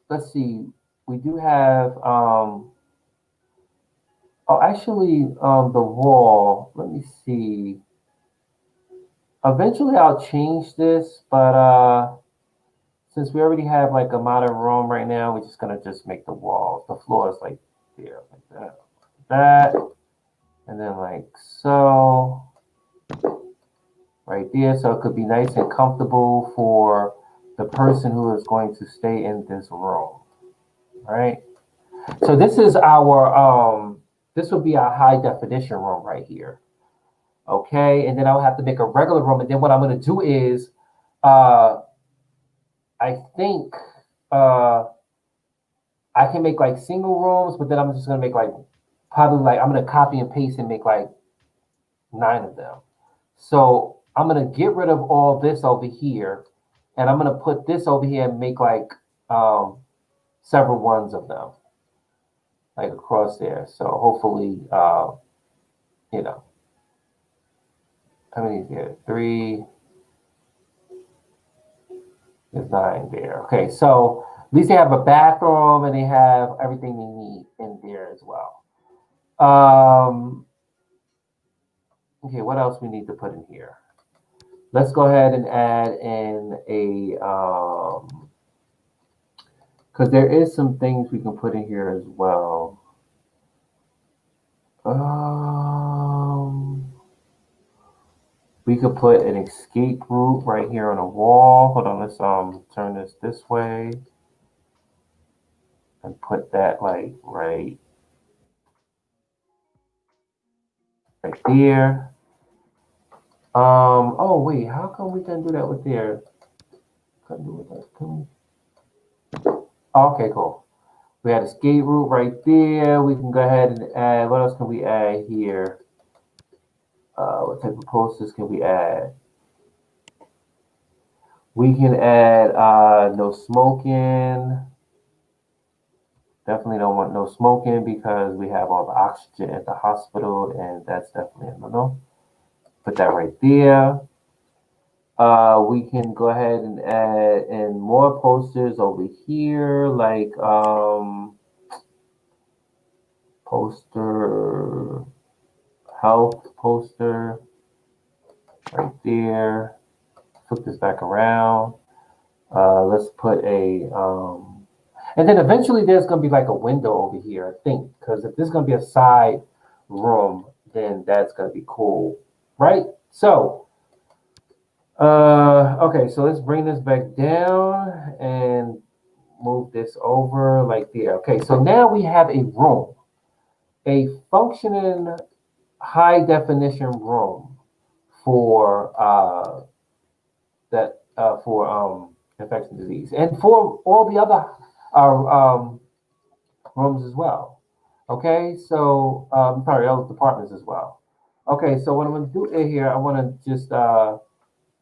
Let's see, we do have the wall. Let me see. Eventually, I'll change this, but since we already have like a modern room right now, we're just gonna just make the walls. The floor is like there, like that, and then like so, right there. So it could be nice and comfortable for the person who is going to stay in this room, right? So this is our this will be our high definition room right here. Okay, and then I'll have to make a regular room, and then what I'm gonna do is I think I can make like single rooms, but then I'm just gonna make like probably like I'm gonna copy and paste and make like 9 of them. So I'm gonna get rid of all this over here, and I'm gonna put this over here and make like several ones of them, like across there. So hopefully, you know, how many is there? 3, there's 9 there. Okay, so at least they have a bathroom and they have everything they need in there as well. Okay, what else we need to put in here? Let's go ahead and add in a, because there is some things we can put in here as well. We could put an escape route right here on the wall. Hold on, let's turn this way and put that like right there. Oh wait, how come we can do that with there? Couldn't do it. Can we? Oh, okay, cool. We had escape route right there. We can go ahead and add. What else can we add here? What type of posters can we add? We can add no smoking. Definitely don't want no smoking because we have all the oxygen at the hospital, and that's definitely a no. Put that right there. We can go ahead and add in more posters over here, like poster, health poster right there. Flip this back around. Let's put a, and then eventually there's going to be like a window over here, I think, because if there's going to be a side room, then that's going to be cool, right? So, okay, so let's bring this back down and move this over like there. Okay, so now we have a room, a functioning high definition room for for infectious disease and for all the other rooms as well. Okay, so sorry, other departments as well. Okay, so what I'm going to do here, I want to just go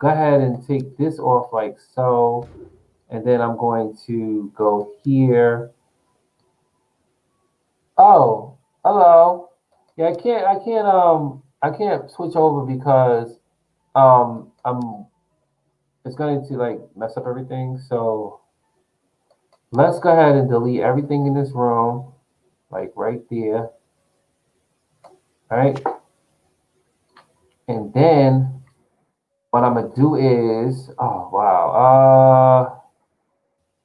ahead and take this off like so, and then I'm going to go here. Oh, hello. Yeah, I can't switch over because I'm it's going to like mess up everything. So let's go ahead and delete everything in this room, like right there. All right. And then what I'm gonna do is, oh wow,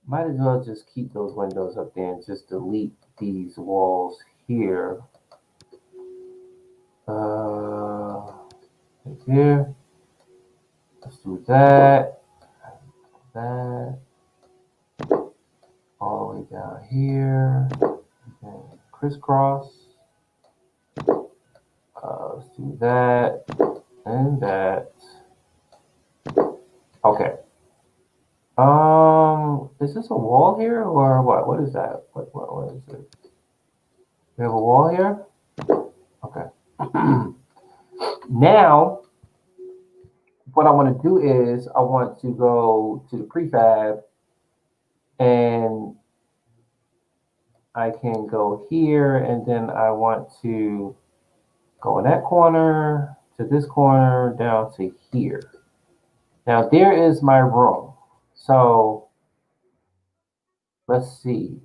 might as well just keep those windows up there and just delete these walls here. Right here. Let's do that. That. All the way down here. And crisscross. Let's do that and that. Okay. Is this a wall here or what? What is that? What is it? We have a wall here? Okay. Now, what I want to do is I want to go to the prefab and I can go here and then I want to go in that corner to this corner down to here. Now there is my room. So let's see.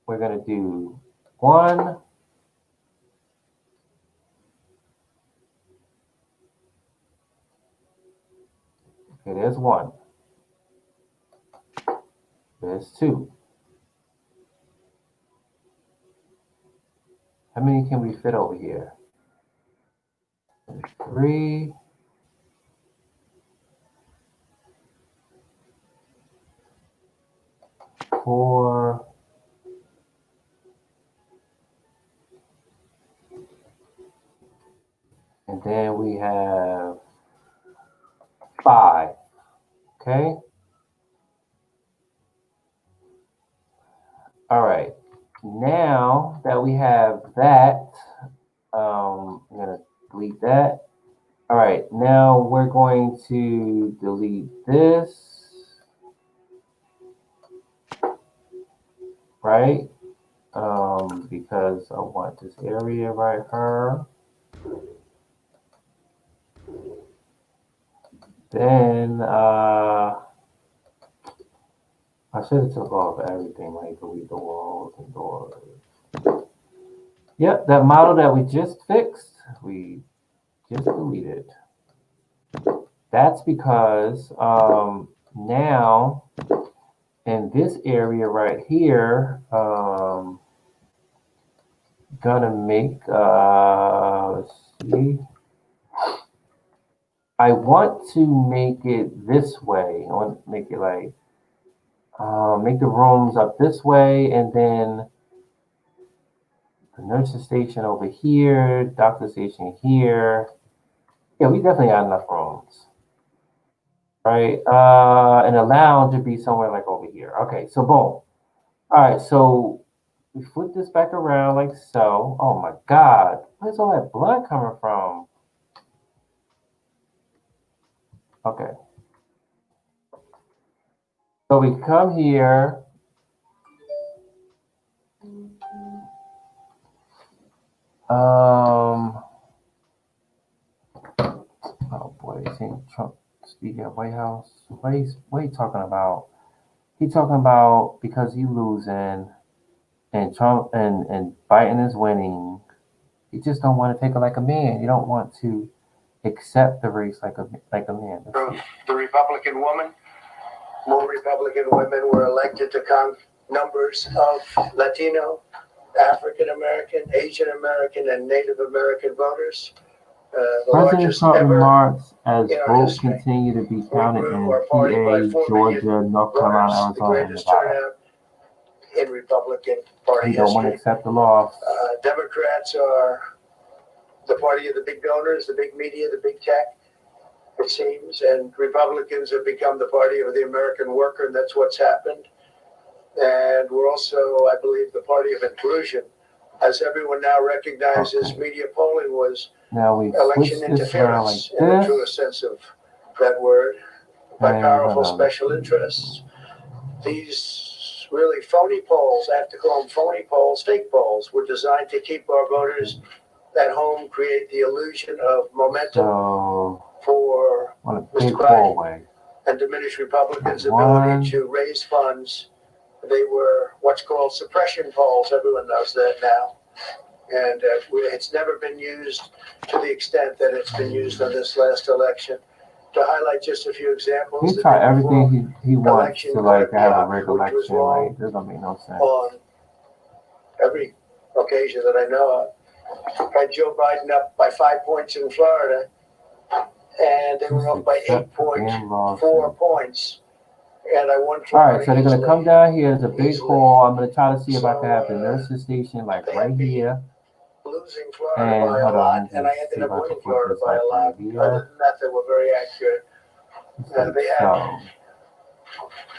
We're going to do 1. Okay, there's 1. There's 2. How many can we fit over here? 3. 4. And then we have 5. Okay. All right. Now that we have that, I'm going to delete that. All right. Now we're going to delete this. right? Because I want this area right here. Then I should have took off everything, like delete the walls and doors. Yep, that model that we just fixed, we just deleted. That's because now in this area right here, gonna make let's see. I want to make it this way. I want to make it like make the rooms up this way, and then the nurse's station over here, doctor station here. Yeah, we definitely got enough rooms, right? And a lounge would be somewhere like over here. Okay, so boom. All right, so we flip this back around like so. Oh my God, where's all that blood coming from? Okay, so we come here. Oh boy, seeing Trump speaking at White House. What he talking about? He talking about because he losing and Trump and Biden is winning. You just don't want to take it like a man. You don't want to accept the race like a man. The Republican woman, more Republican women were elected to numbers of Latino, African American, Asian American, and Native American voters. President Trump remarks as votes continue to be counted in PA, Georgia, North Carolina, Arizona, and Nevada. In Republican Party history. Don't want to accept the loss. Democrats are the party of the big donors, the big media, the big tech, it seems, and Republicans have become the party of the American worker, and that's what's happened. And we're also, I believe, the party of inclusion. As everyone now recognizes, media polling was election interference in the truest sense of that word, by powerful special interests. These really phony polls, I have to call them phony polls, fake polls, were designed to keep our voters at home, create the illusion of momentum for Mr. Biden, and diminish Republicans' ability to raise funds. They were what's called suppression polls. Everyone knows that now. And it's never been used to the extent that it's been used on this last election. To highlight just a few examples. He tried everything he wants to like have a regular election. Like, this don't make no sense. On every occasion that I know of. Had Joe Biden up by 5 points in Florida, and they were up by 8.4 points. And I won Florida. All right, so they're gonna come down here. There's a big hall. I'm gonna try to see if I can have the nurse's station like right here. Losing Florida by a lot, and I ended up winning Florida by a lot. Other than that, they were very accurate. They had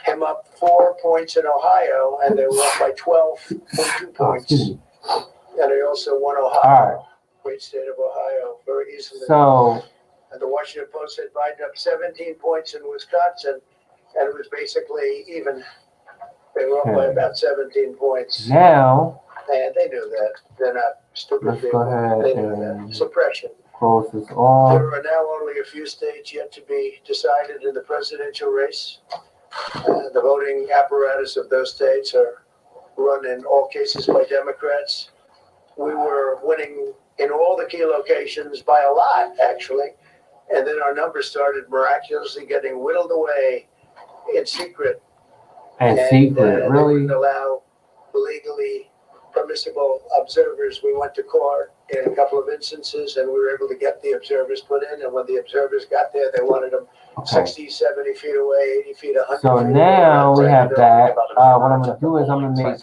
him up 4 points in Ohio, and they were up by 12.2 points. And they also won Ohio, great state of Ohio, very easily. So, and the Washington Post said Biden up 17 points in Wisconsin, and it was basically even. They were up by about 17 points. Now, and they knew that. They're not stupid let's people. Go ahead they knew that. Suppression. Close this off. There are now only a few states yet to be decided in the presidential race. The voting apparatus of those states are run in all cases by Democrats. We were winning in all the key locations by a lot, actually. And then our numbers started miraculously getting whittled away in secret. And secret, they really? wouldn't allow legally permissible observers. We went to court in a couple of instances, and we were able to get the observers put in. And when the observers got there, they wanted them 60, 70 feet away, 80 feet, 100 feet. So now we have that. What I'm going to do is I'm going to make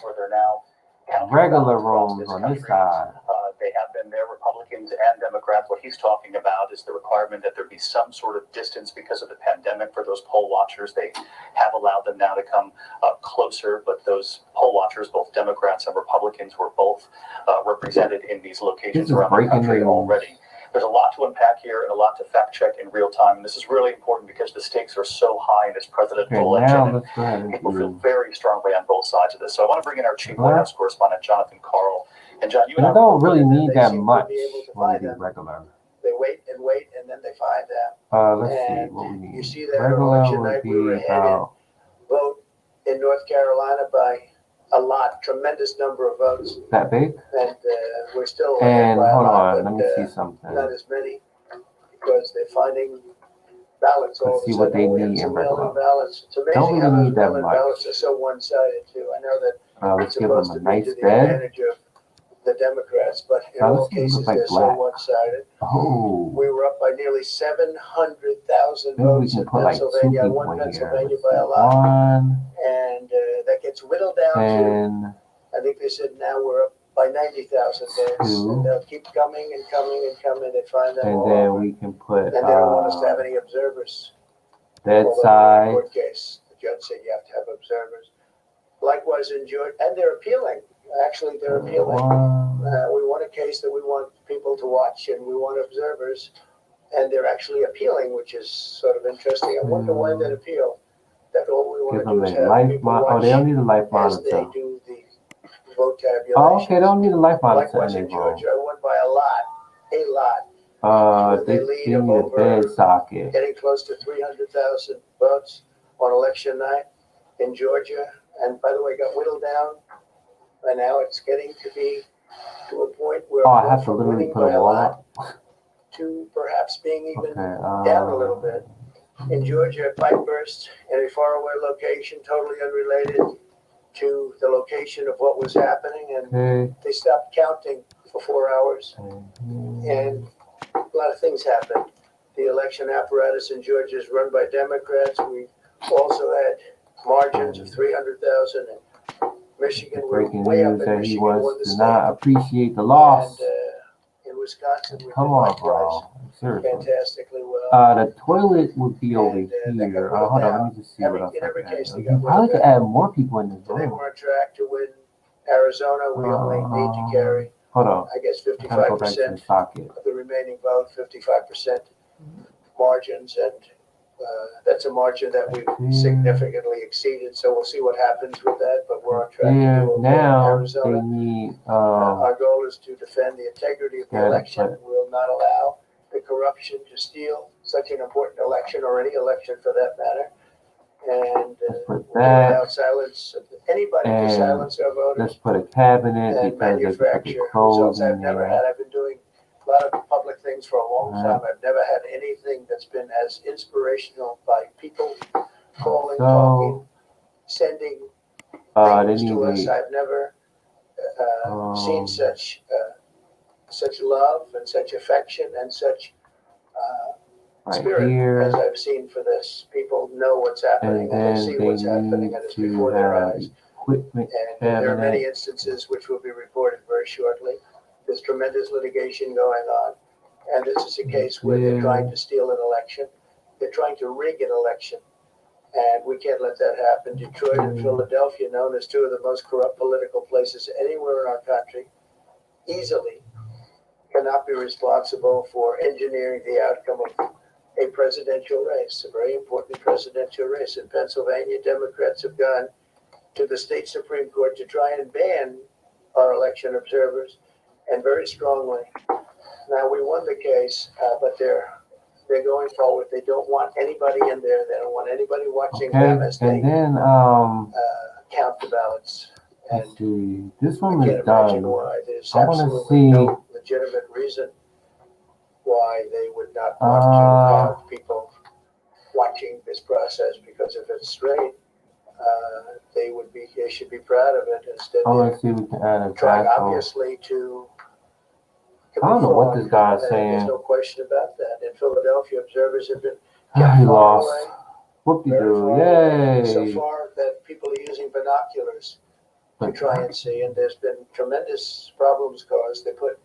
regular rooms on this side. They have been there, Republicans and Democrats. What he's talking about is the requirement that there be some sort of distance because of the pandemic for those poll watchers. They have allowed them now to come closer, but those poll watchers, both Democrats and Republicans, were both represented in these locations around the country already. There's a lot to unpack here and a lot to fact check in real time. And this is really important because the stakes are so high in this presidential election. Now let's go ahead and people feel very strongly on both sides of this. So I want to bring in our chief White House correspondent, Jonathan Carl. And John, you and I don't really need that much when we do regular. They wait, and then they find them. Let's and see what we need. You see that regular on election night, we were ahead in vote in North Carolina by a lot, tremendous number of votes. That big? And we're still and by hold a lot, on, but, let me see something. Not as many, because they're finding ballots all Let's of a see what sudden. they need in regular. Ballots. It's amazing Don't really how those need that mail-in much. ballots are so one-sided too. I know that Let's it's give them supposed a to be nice to the bed. advantage of the Democrats, but in all cases like they're black. so one-sided. Oh. We were up by nearly 700,000 Maybe we votes can in put like two Pennsylvania. I people won in here. Pennsylvania Let's by a see. lot, One, and that gets whittled down to. and I think they said now we're up by 90,000 votes, and they'll keep coming and coming and coming. They find them all then over. we can put And they don't want us to have any observers. bedside. In the court case, the judge said you have to have observers. Likewise in Georgia, and they're appealing. Actually, they're appealing. We want a case that we want people to watch, and we want observers, and they're actually appealing, which is sort of interesting. I wonder why that appeal. That all we want to do is have people watch they don't need a life as they monitor. do the vote tabulation. Oh, okay, they don't need a life monitor Likewise in Georgia, I won by a lot. They need a bed socket. Getting close to 300,000 votes on election night in Georgia, and by the way, got whittled down, and now it's getting to be to a point where I have to literally put a wall up to perhaps being even down a little bit. In Georgia, a pipe burst in a faraway location, totally unrelated to the location of what was happening, and they stopped counting for 4 hours, and a lot of things happened. The election apparatus in Georgia is run by Democrats. We also had margins of 300,000, and Michigan, we're way up in Michigan, won the to state. not appreciate the loss. And in Wisconsin, we Come did on, likewise seriously. fantastically well. The toilet would be over here. Hold on, let me just see what else I can add. You probably could add more people in this Today room. we're on track to win Arizona. We only need to carry, Hold on. I guess, I'm trying to go back to the 55% socket. of the remaining vote, 55% margins, and that's a margin that we've significantly exceeded. So we'll see what happens with that, but we're on track to do okay. Now Arizona. they need Our goal is to defend the integrity of the election. We will not allow the corruption to steal such an important election, or any election for that matter. And without silence, anybody to silence our voters. Let's put a cabinet And manufacture results I've never had. I've been doing a lot of public things for a long time. I've never had anything that's been as inspirational by people calling, talking, sending things to us. I've never seen such love and such affection and such spirit as I've seen for this. People know what's happening, and they see what's happening, and it's before their eyes. And there are many instances which will be reported very shortly. There's tremendous litigation going on, and this is a case where they're trying to steal an election. They're trying to rig an election, and we can't let that happen. Detroit and Philadelphia, known as two of the most corrupt political places anywhere in our country, easily cannot be responsible for engineering the outcome of a presidential race, a very important presidential race. In Pennsylvania, Democrats have gone to the state Supreme Court to try and ban our election observers, and very strongly. Now, we won the case, but they're going forward. They don't want anybody in there. They don't want anybody watching them as they count the ballots. And this one I is can't done. imagine why. There's I want to absolutely see. no legitimate reason why they would not want to have people watching this process, because if it's straight, they should be proud of it. Instead, I want to see if we can add a trying bathroom. obviously to I don't know what this guy is saying. There's no question about that. In Philadelphia, observers have been He lost. away, Whoop-de-doo. Yay. so far that people are using binoculars to try and see, and there's been tremendous problems caused. They put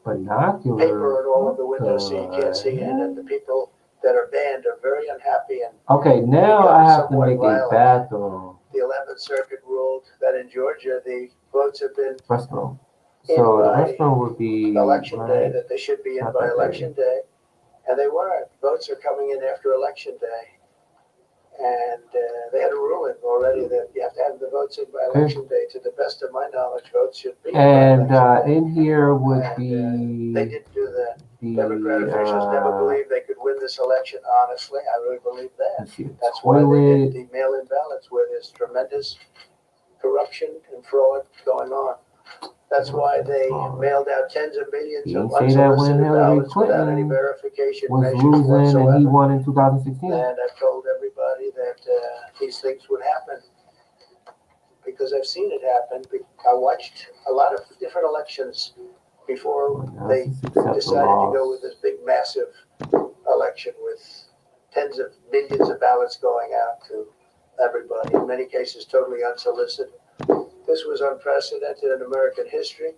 binoculars paper in all of the windows so you can't see in, and the people that are banned are very unhappy. And okay, now I have to make a bathroom. The 11th Circuit ruled that in Georgia the votes have been restroom. in So the by first one would be election day, right. that they should be in Not by that election day, and they weren't. Votes are coming in after election day. And they had a ruling already that you have to have the votes in by election day. To the best of my knowledge, votes should be in by And election day. in here would And, be they didn't do that. the Democrat officials never believed they could win this election, honestly. I really believe that. let's see, That's why they toilet. did the mail-in ballots, where there's tremendous corruption and fraud going on. That's why they mailed out tens of millions He of didn't say that when unsolicited Hillary ballots without any Clinton verification was measures losing and he whatsoever. won in 2016. And I've told everybody that these things would happen because I've seen it happen. I watched a lot of different elections before they decided to go with this big, massive election with tens of millions of ballots going out to everybody, in many cases totally unsolicited. This was unprecedented in American history.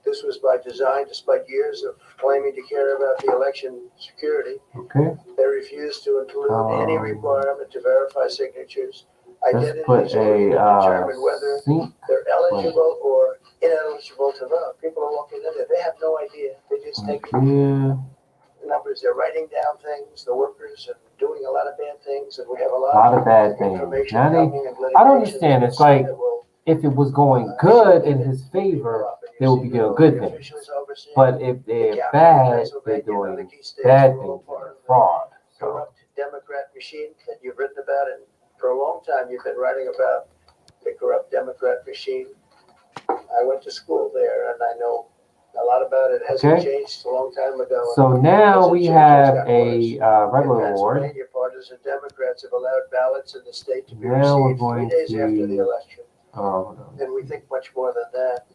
This was by design, despite years of claiming to care about the election security. Okay. They refused to include any requirement to verify signatures, Let's identities, put or even a determine whether sink. they're eligible or ineligible to vote. People are walking in there, they have no idea. They just take Yeah. numbers, they're writing down things, the workers are doing a lot of bad things, and we have a A lot of bad things. information Now coming and I don't litigation understand. It's like if it was going good in his favor, they would be doing good things. But if they're bad, they're doing bad things, fraud. So corrupt Democrat machine that you've written about, and for a long time you've been writing about the corrupt Democrat machine. I went to school there, and I know a lot about it. It hasn't changed a long time ago. So now we have a regular ward. Pennsylvania, partisan Democrats have allowed ballots in the state to be Now we're received 3 going days after the to election. And we think much more than that.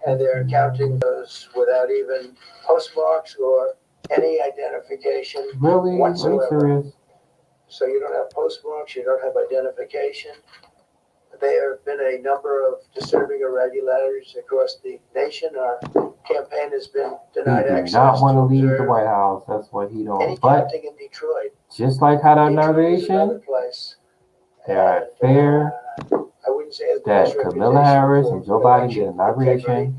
And they're counting those without even postmarks or any identification really? Are you whatsoever. serious? So you don't have postmarks, you don't have identification. There have been a number of disturbing irregularities across the nation. Our campaign has been denied He did access not want to leave the observe White House. That's what he any don't. But counting in Detroit. just like how the Detroit is another inauguration, place. they are fair. I wouldn't say it has the That best Kamala reputation Harris for and Joe Biden election get inauguration, integrity.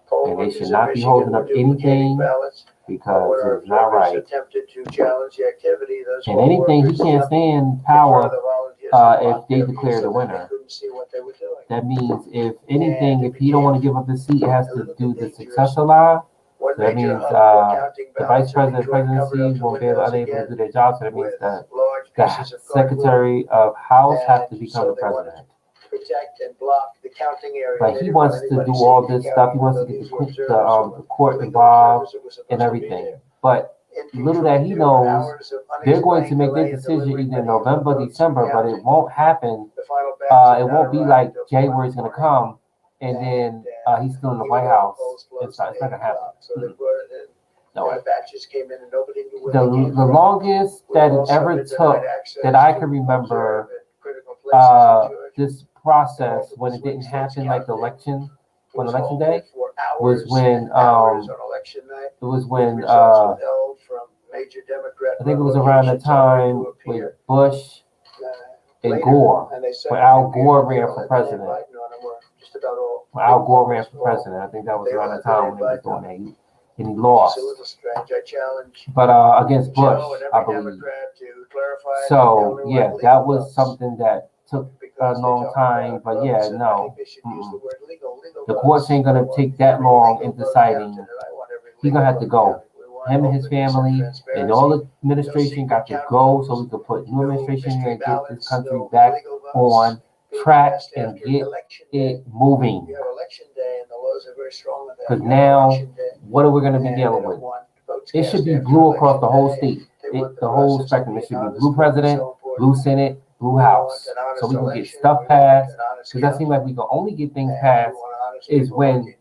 Poll and they workers should in not be Michigan holding were up duplicating anything ballots. because When our it's not observers right. attempted to challenge the activity, those And poll anything, he workers can't jumped stay in in front of power the volunteers to if block they their declare view the so that they winner. couldn't see what they were doing. That means if anything, And if he don't want to give up his seat, he has to do the successor law. One So that major means hub for counting the ballots vice president, in Detroit covered presidency up the won't be windows unable to again do their job. So that means with that large the pieces of cardboard. secretary of House have to And become so the they wanted president. protect and block the counting area. But he wants to do all this stuff. He wants to get the court involved and everything. But little that he knows, they're going to make their decision either in November, December, but it won't happen. It won't be like January's going to come and then he's still in the White House. It's not going to happen. No way. The longest that it ever took that I can remember this process when it didn't happen like the election on election day was when I think it was around the time with Bush and Gore, when Al Gore ran for president. When Al Gore ran for president, I think that was around the time when they was doing that, and he lost. But against Bush, I believe. So yeah, that was something that took a long time. But yeah, no, the courts ain't gonna take that long in deciding. He's gonna have to go. Him and his family and all the administration got to go so we could put new administration in and get this country back on track and get it moving. Because now, what are we going to be dealing with? It should be blue across the whole state, the whole spectrum. It should be blue president, blue Senate, blue House. So we can get stuff passed. Because that seems like we can only get things passed is when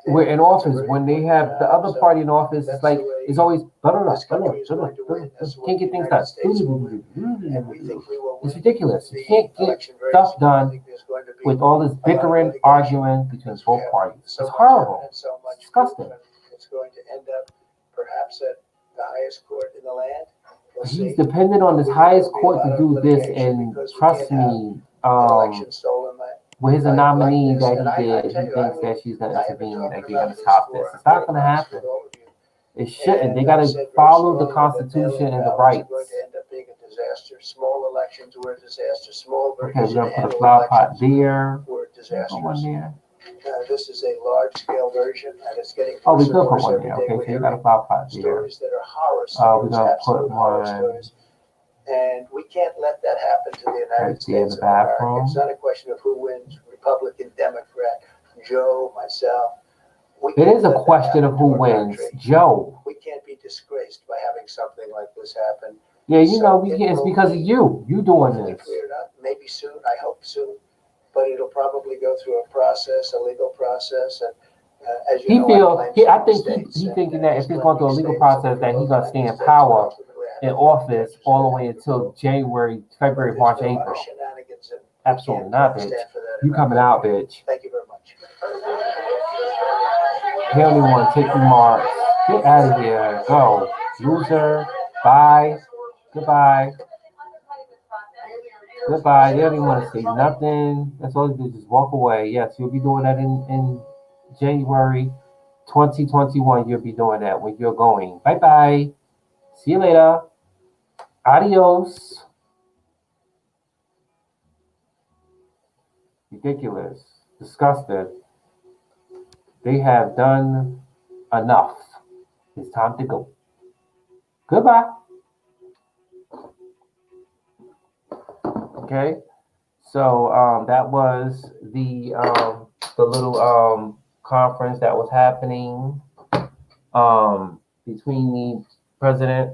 we're in office. When they have the other party in office, it's like it's always can't get things done. It's ridiculous. You can't get stuff done with all this bickering, arguing between both parties. It's horrible. It's disgusting. It's going to end up perhaps at the highest court in the land. He's dependent on this highest court to do this, and trust me, election stolen Well, his like nominee this. that And he I did, tell he you, thinks that she's going to I have been intervene, talking like they're going about to this stop this. for It's not many going to months happen. with all of you. It shouldn't. They And got I to said very follow the strongly that Constitution mail-in and the ballots are rights. going to end up being a disaster. Small elections were a disaster. Small Okay, we're versions going of to put a annual flower pot elections there. were Put one disastrous. there. This is a large-scale version, and it's getting Oh, we worse and could put worse one every there. day. Okay, We're so you got a hearing flower pot there. stories that are horror We're stories, going to absolute put horror one stories. And we can't let that happen to the right United there in the States of America. bathroom. It's not a question of who wins, Republican, Democrat, Joe, myself. It is a question of who wins. Joe. We can't be disgraced by having something like this happen. Yeah, you know, we can't. It's because of you. You doing this. Cleared up, maybe soon. I hope soon, but it'll probably go through a process, a legal process, and as you know, I think he thinking that if he's going through a legal process, that he's gonna stay in power in office all the way until February, March, April. Absolutely not, bitch. You coming out, bitch. Thank you very much. He don't even want to take remarks. Get out of here. Go. Loser. Bye. Goodbye. Goodbye. They don't even want to say nothing. That's all they do, just walk away. Yes, you'll be doing that in January 2021. You'll be doing that when you're going. Bye bye. See you later. Adios. Ridiculous. Disgusted. They have done enough. It's time to go. Goodbye. Okay. So that was the little conference that was happening between the president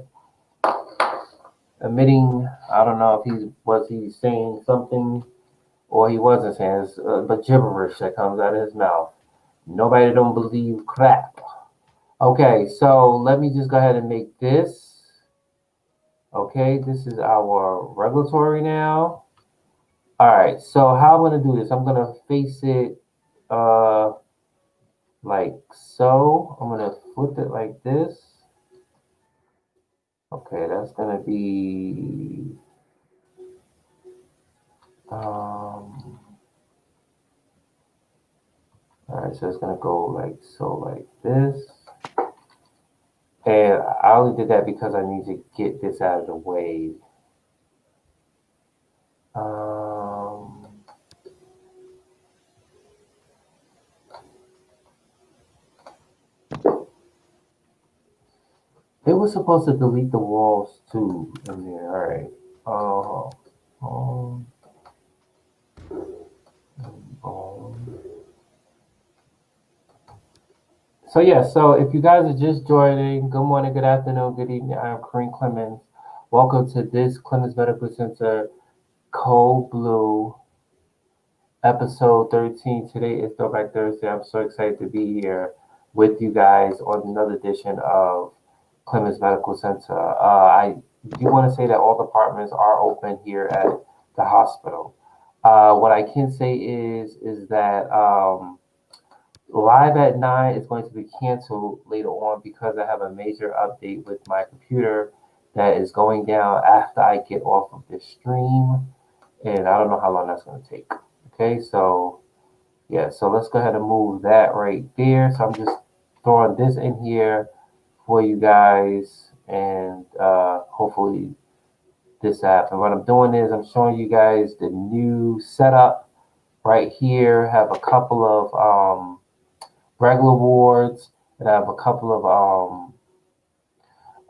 admitting, I don't know if he saying something or he wasn't saying, but gibberish that comes out of his mouth. Nobody don't believe crap. Okay, so let me just go ahead and make this. Okay, this is our regulatory now. All right, so how I'm gonna do this? I'm gonna face it like so. I'm gonna flip it like this. Okay, that's gonna be all right, so it's gonna go like so, like this. And I only did that because I need to get this out of the way. It was supposed to delete the walls too in there. All right. Um, So yeah, so if you guys are just joining, good morning, good afternoon, good evening. I am Kareem Clemons. Welcome to this Clemons Medical Center Cold Blue episode 13. Today is Throwback Thursday. I'm so excited to be here with you guys on another edition of Clemons Medical Center. I do want to say that all departments are open here at the hospital. What I can say is that Live at 9 is going to be canceled later on because I have a major update with my computer that is going down after I get off of this stream. And I don't know how long that's going to take. Okay, so yeah, so let's go ahead and move that right there. So I'm just throwing this in here for you guys, and hopefully this happens. What I'm doing is I'm showing you guys the new setup right here. Have a couple of regular wards, and I have a couple of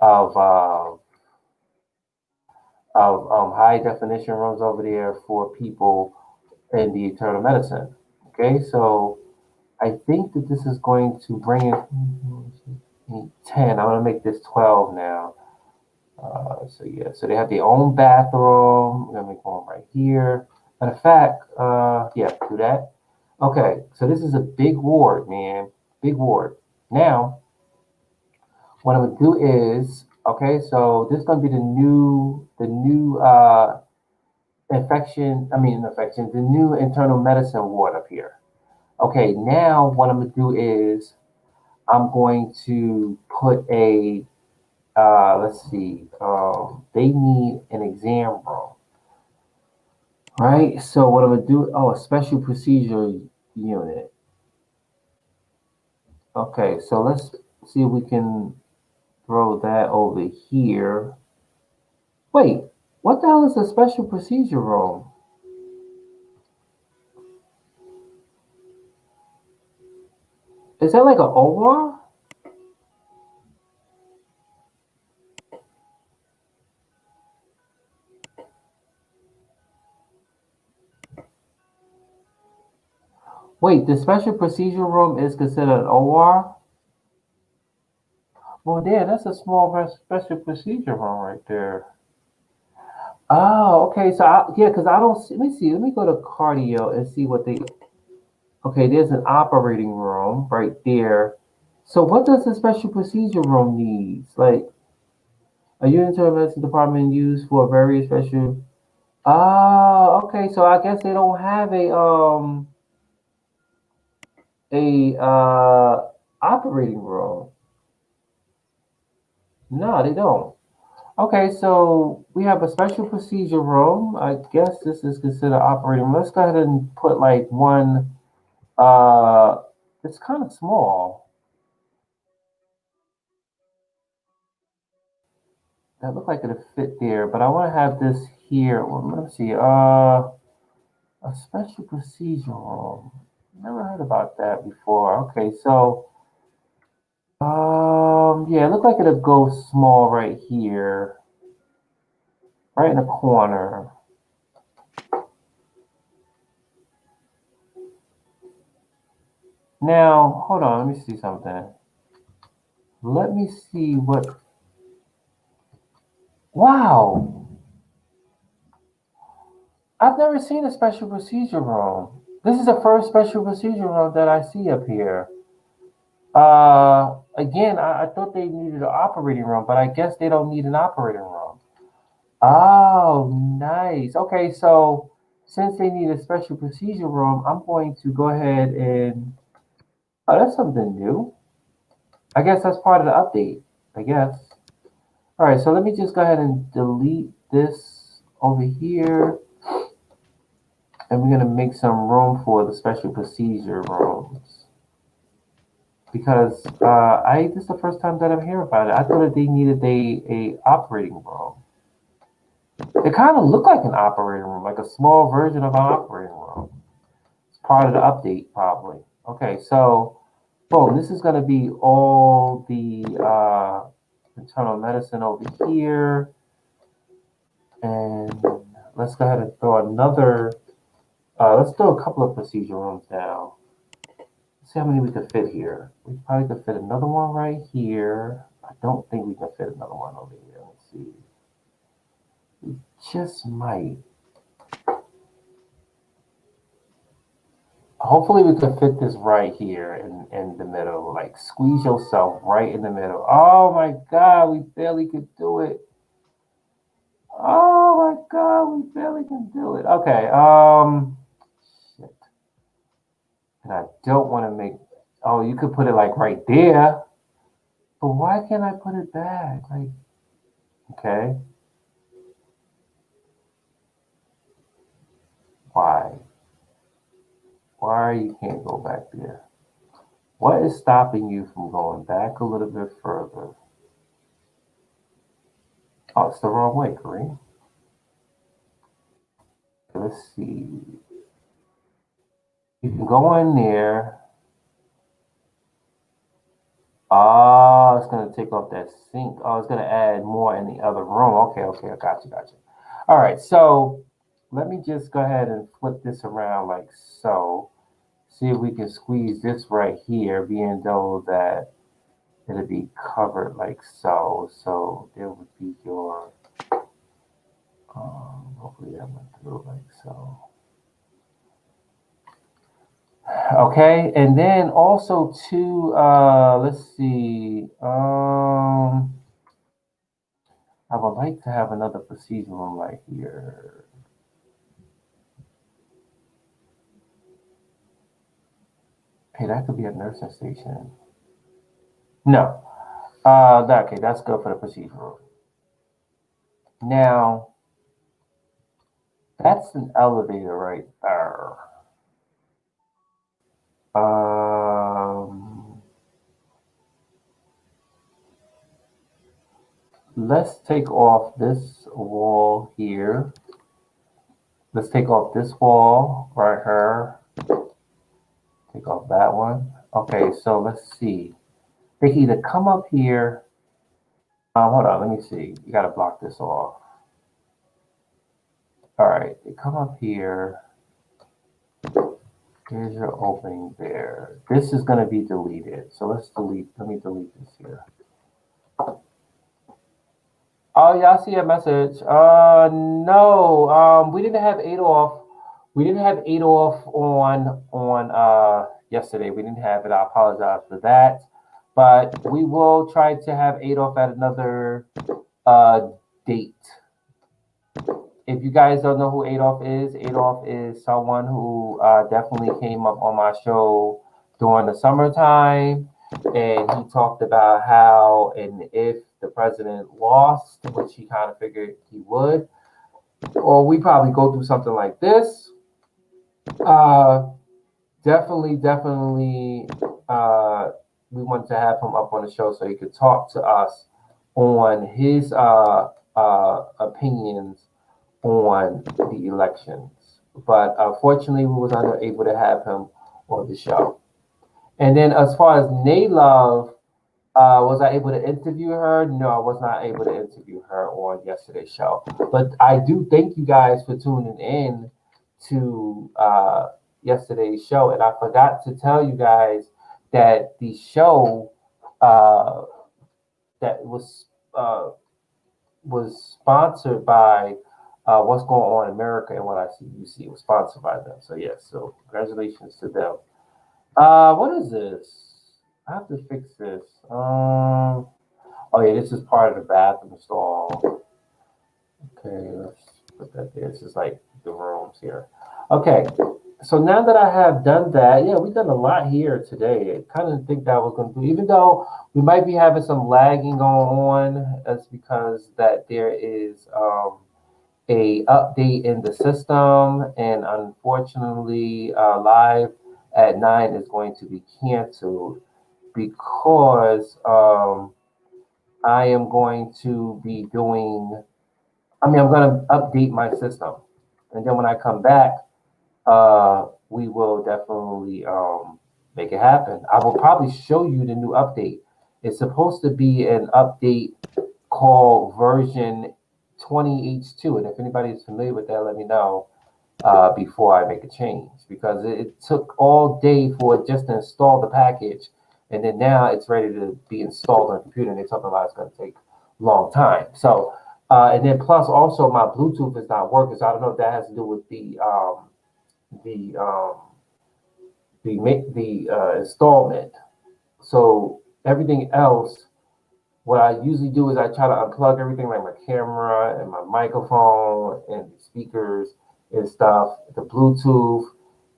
uh, of high definition rooms over there for people in the internal medicine. Okay, so I think that this is going to bring in 10. I'm gonna make this 12 now. So yeah, so they have their own bathroom. We're gonna make one right here. Matter of fact, yeah, do that. Okay, so this is a big ward, man. Big ward. Now, what I'm gonna do is, okay, so this is gonna be the new the new internal medicine ward up here. Okay, now what I'm gonna do is I'm going to put a let's see, they need an exam room. Right. So what I'm gonna do? Oh, a special procedure unit. Okay. So let's see if we can throw that over here. Wait. What the hell is a special procedure room? Is that like an OR? Wait, the special procedure room is considered an OR? Well, yeah, that's a small special procedure room right there. Oh, okay. So yeah, because I don't see. Let me see. Let me go to cardio and see what they. Okay, there's an operating room right there. So what does the special procedure room needs? Like a unitary medicine department used for various special. Oh, okay. So I guess they don't have a operating room. No, they don't. Okay, so we have a special procedure room. I guess this is considered operating room. Let's go ahead and put like one. It's kind of small. That looked like it'd fit there, but I want to have this here. Well, let me see. A special procedure room. Never heard about that before. Okay, so yeah, it looked like it'd go small right here, right in the corner. Now, hold on. Let me see something. Let me see what. Wow, I've never seen a special procedure room. This is the first special procedure room that I see up here. Again, I thought they needed an operating room, but I guess they don't need an operating room. Oh, nice. Okay, so since they need a special procedure room, I'm going to go ahead and. Oh, that's something new. I guess that's part of the update. I guess. All right, so let me just go ahead and delete this over here, and we're gonna make some room for the special procedure rooms because I this is the first time that I'm hearing about it. I thought that they needed a operating room. It kind of looked like an operating room, like a small version of an operating room. It's part of the update, probably. Okay, so boom, this is going to be all the internal medicine over here, and let's go ahead and throw another. Let's throw a couple of procedure rooms down. Let's see how many we can fit here. We probably could fit another one right here. I don't think we can fit another one over here. Let's see. We just might. Hopefully we can fit this right here in the middle. Like squeeze yourself right in the middle. Oh my God, we barely could do it. Oh my God, we barely can do it. Okay, shit. And I don't want to make, oh, you could put it like right there. But why can't I put it back? Like, okay, why? Why you can't go back there? What is stopping you from going back a little bit further? Oh, it's the wrong way, Kareem. Let's see. You can go in there. Oh, it's gonna take off that sink. Oh, it's gonna add more in the other room. Okay, okay, I got you, got you. All right, so let me just go ahead and flip this around like so. See if we can squeeze this right here, being though that it'll be covered like so. So there would be your, hopefully that went through like so. Okay, and then also too, let's see, I would like to have another procedure room right here. Hey, that could be a nursing station. No, okay, that's good for the procedure room. Now, That's an elevator right there. Let's take off this wall here. Let's take off this wall right here. Take off that one. Okay, so let's see. They can either come up here. Hold on, let me see. You gotta block this off. All right, they come up here. Here's your opening there. This is gonna be deleted. So let's delete. Let me delete this here. Oh, y'all see a message. No. We didn't have Adolf. We didn't have Adolf on yesterday. We didn't have it. I apologize for that. But we will try to have Adolf at another date. If you guys don't know who Adolf is someone who definitely came up on my show during the summertime, and he talked about how and if the president lost, which he kind of figured he would, or we probably go through something like this. Definitely, we wanted to have him up on the show so he could talk to us on his opinions on the elections. But unfortunately, we was unable to have him on the show. And then as far as Naylove, was I able to interview her? No, I was not able to interview her on yesterday's show. But I do thank you guys for tuning in to yesterday's show. And I forgot to tell you guys that the show that was sponsored by What's Going On in America and What I See You See. It was sponsored by them. So yes, so congratulations to them. What is this? I have to fix this. Oh yeah, this is part of the bathroom stall. Okay, let's put that there. This is like the rooms here. Okay, so now that I have done that, yeah, we've done a lot here today. I kind of think that was going to be, even though we might be having some lagging going on, that's because that there is a update in the system, and unfortunately, live at 9 is going to be canceled because I am going to be doing, I'm going to update my system. And then when I come back, we will definitely make it happen. I will probably show you the new update. It's supposed to be an update called version 20H2. And if anybody is familiar with that, let me know before I make a change, because it took all day for it just to install the package. And then now it's ready to be installed on the computer, and they're talking about it's going to take a long time. So, and then plus also my Bluetooth is not working. So I don't know if that has to do with the installment. So everything else, what I usually do is I try to unplug everything, like my camera and my microphone and the speakers and stuff, the Bluetooth,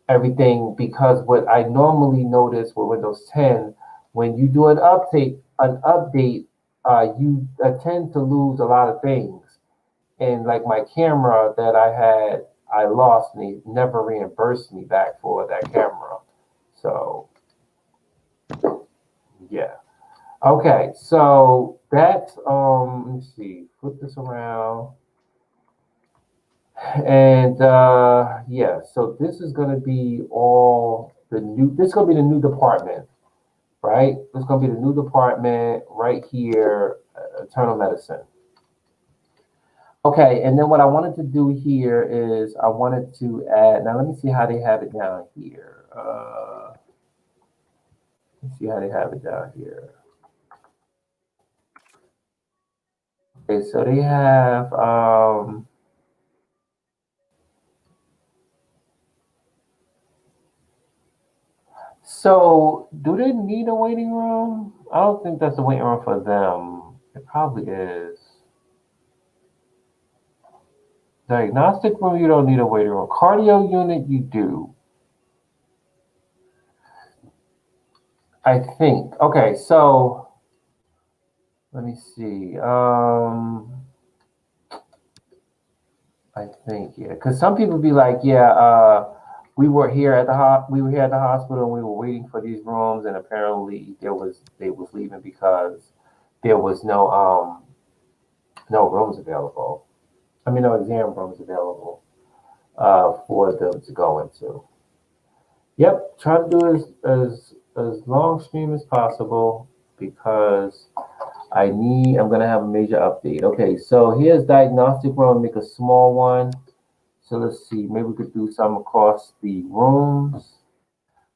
everything, because what I normally notice with Windows 10, when you do an update, you tend to lose a lot of things. And like my camera that I lost, and they never reimbursed me back for that camera. So, yeah. Okay, so that's let me see, flip this around. And yeah, so this is gonna be all the new, this is gonna be the new department, right? This is gonna be the new department right here, internal medicine. Okay, and then what I wanted to do here is I wanted to add, now let me see how they have it down here. Let's see how they have it down here. Okay, so they have so do they need a waiting room? I don't think that's a waiting room for them. It probably is. Diagnostic room, you don't need a waiting room. Cardio unit, you do. I think. Okay, so let me see. I think, yeah. Because some people be like, yeah, we were here at the hospital and we were waiting for these rooms, and apparently they was leaving because there was no rooms available. I mean, no exam rooms available for them to go into. Yep, try to do as long stream as possible because I'm gonna have a major update. Okay, so here's diagnostic room, make a small one. So let's see, maybe we could do some across the rooms,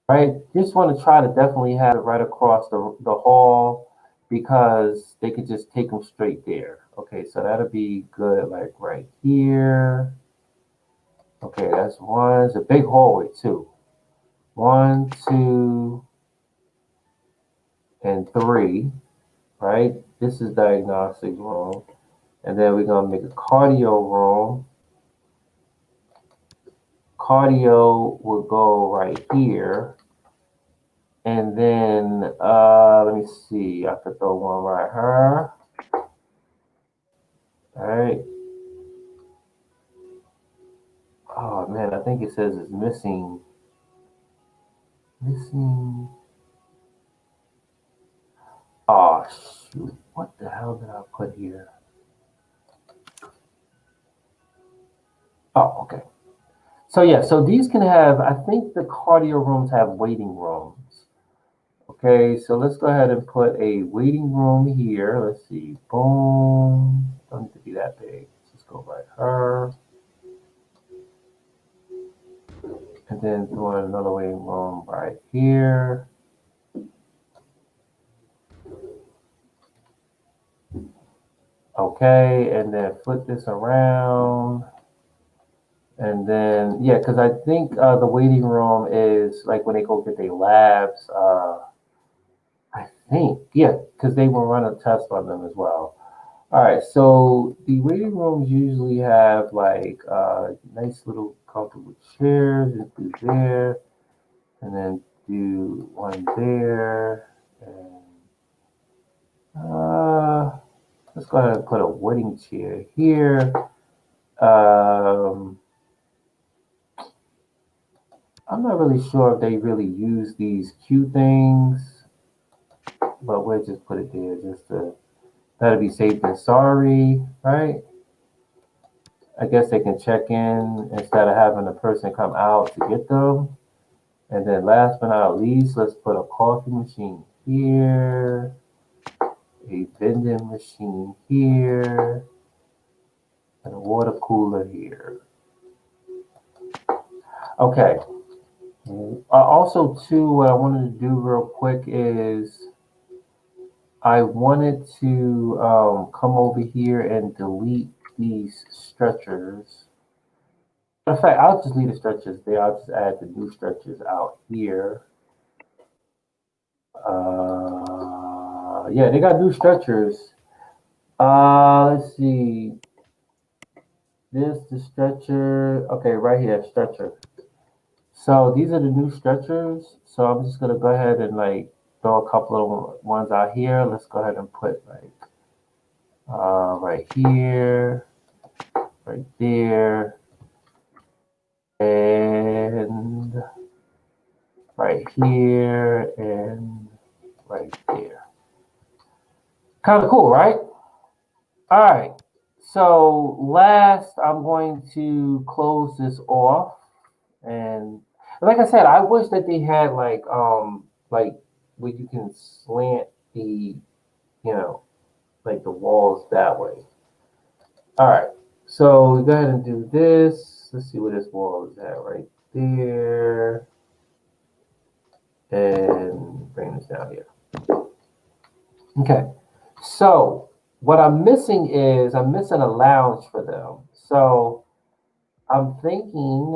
right? Just want to try to definitely have it right across the hall because they could just take them straight there. Okay, so that'll be good, like right here. Okay, that's one. It's a big hallway too. 1, 2, and 3, right? This is diagnostic room. And then we're gonna make a cardio room. Cardio will go right here. And then let me see, I could throw one right here. All right. Oh man, I think it says it's missing. Missing. Oh shoot. What the hell did I put here? Oh, okay. So yeah, so these can have, I think the cardio rooms have waiting rooms. Okay, so let's go ahead and put a waiting room here. Let's see. Boom. Don't need to be that big. Let's just go right here. And then throw in another waiting room right here. Okay, and then flip this around. And then, yeah, because I think the waiting room is like when they go get their labs. I think, yeah, because they will run a test on them as well. All right, so the waiting rooms usually have like nice little comfortable chairs and do there, and then do one there, and let's go ahead and put a waiting chair here. Um, I'm not really sure if they really use these Q things, but we'll just put it there just to that'll be safe than sorry, right? I guess they can check in instead of having a person come out to get them. And then last but not least, let's put a coffee machine here, a vending machine here, and a water cooler here. Okay. Also, too, what I wanted to do real quick is I wanted to come over here and delete these stretchers. In fact, I'll just leave the stretchers there. I'll just add the new stretchers out here. Yeah, they got new stretchers. Let's see. This the stretcher. Okay, right here, stretcher. So these are the new stretchers. So I'm just gonna go ahead and like throw a couple of ones out here. Let's go ahead and put like right here, right there, and right here, and right there. Kind of cool, right? All right. So last, I'm going to close this off, and like I said, I wish that they had like where you can slant the you know like the walls that way. All right. So we go ahead and do this. Let's see where this wall is at right there, and bring this down here. Okay. So what I'm missing is I'm missing a lounge for them. So I'm thinking,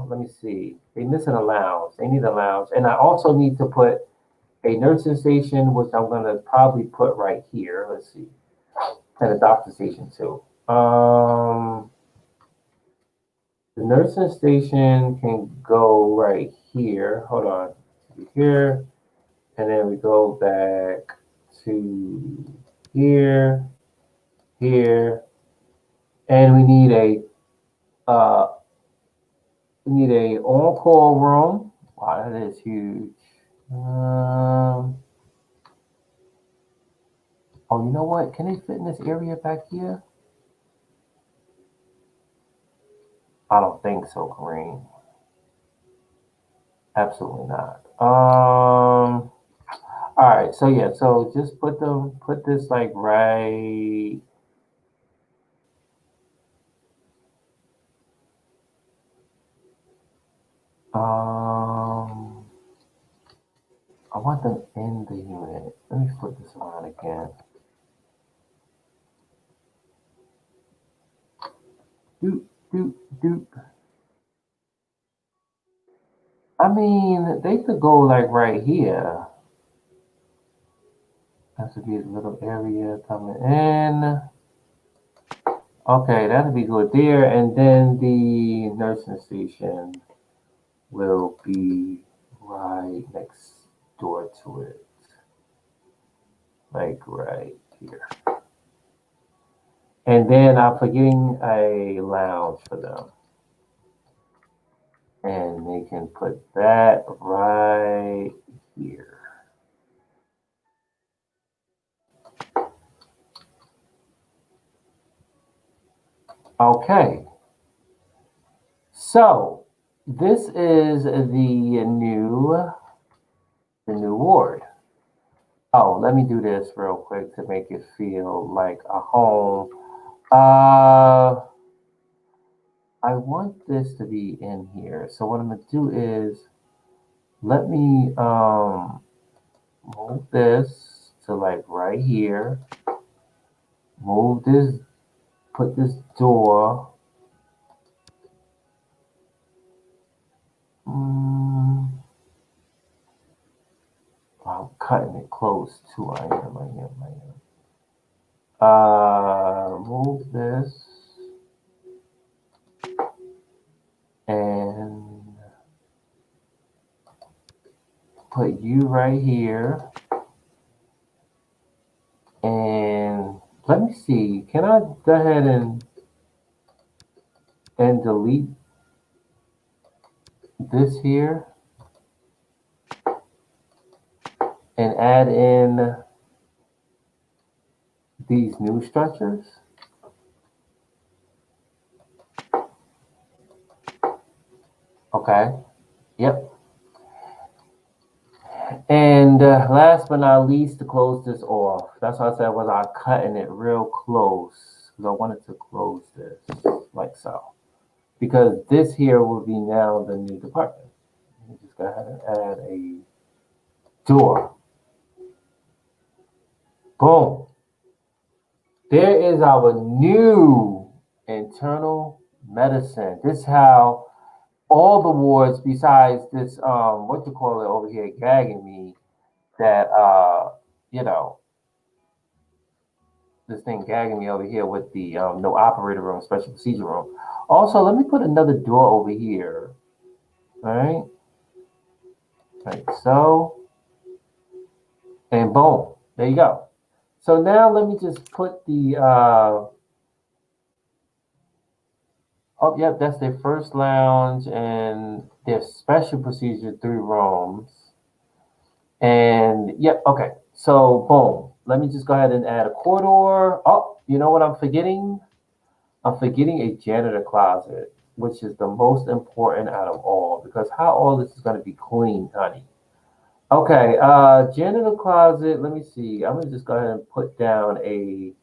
let me see. They're missing a lounge. They need a lounge. And I also need to put a nursing station, which I'm going to probably put right here. Let's see. And a doctor station too. The nursing station can go right here. Hold on. Here. And then we go back to here, here. And we need a We need a on-call room. Wow, that is huge. Oh, you know what? Can they fit in this area back here? I don't think so, Kareem. Absolutely not. All right. So yeah. So just put this like right. I want them in the unit. Let me flip this around again. Doop, doop, doop. I mean, they could go like right here. That should be a little area coming in. Okay, that'll be good there. And then the nursing station will be right next door to it. Like right here. And then I'm forgetting a lounge for them. And they can put that right here. Okay. So this is the new ward. Oh, let me do this real quick to make it feel like a home. I want this to be in here. So what I'm gonna do is let me move this to like right here. Move this, put this door. I'm cutting it close too. I am. Move this and put you right here. And let me see. Can I go ahead and delete this here and add in these new structures? Okay. Yep. And last but not least, to close this off. That's why I said was I cutting it real close because I wanted to close this like so. Because this here will be now the new department. Let me just go ahead and add a door. Boom. There is our new internal medicine. This is how all the wards besides this what you call it over here gagging me that you know this thing gagging me over here with the no operator room, special procedure room. Also, let me put another door over here. All right. Like so. And boom. There you go. So now let me just put the oh yep, that's their first lounge and their special procedure 3 rooms. And yep, okay. So boom. Let me just go ahead and add a corridor. Oh, you know what I'm forgetting? I'm forgetting a janitor closet, which is the most important out of all, because how all this is going to be clean, honey. Okay, janitor closet, let me see. I'm going to just go ahead and put down a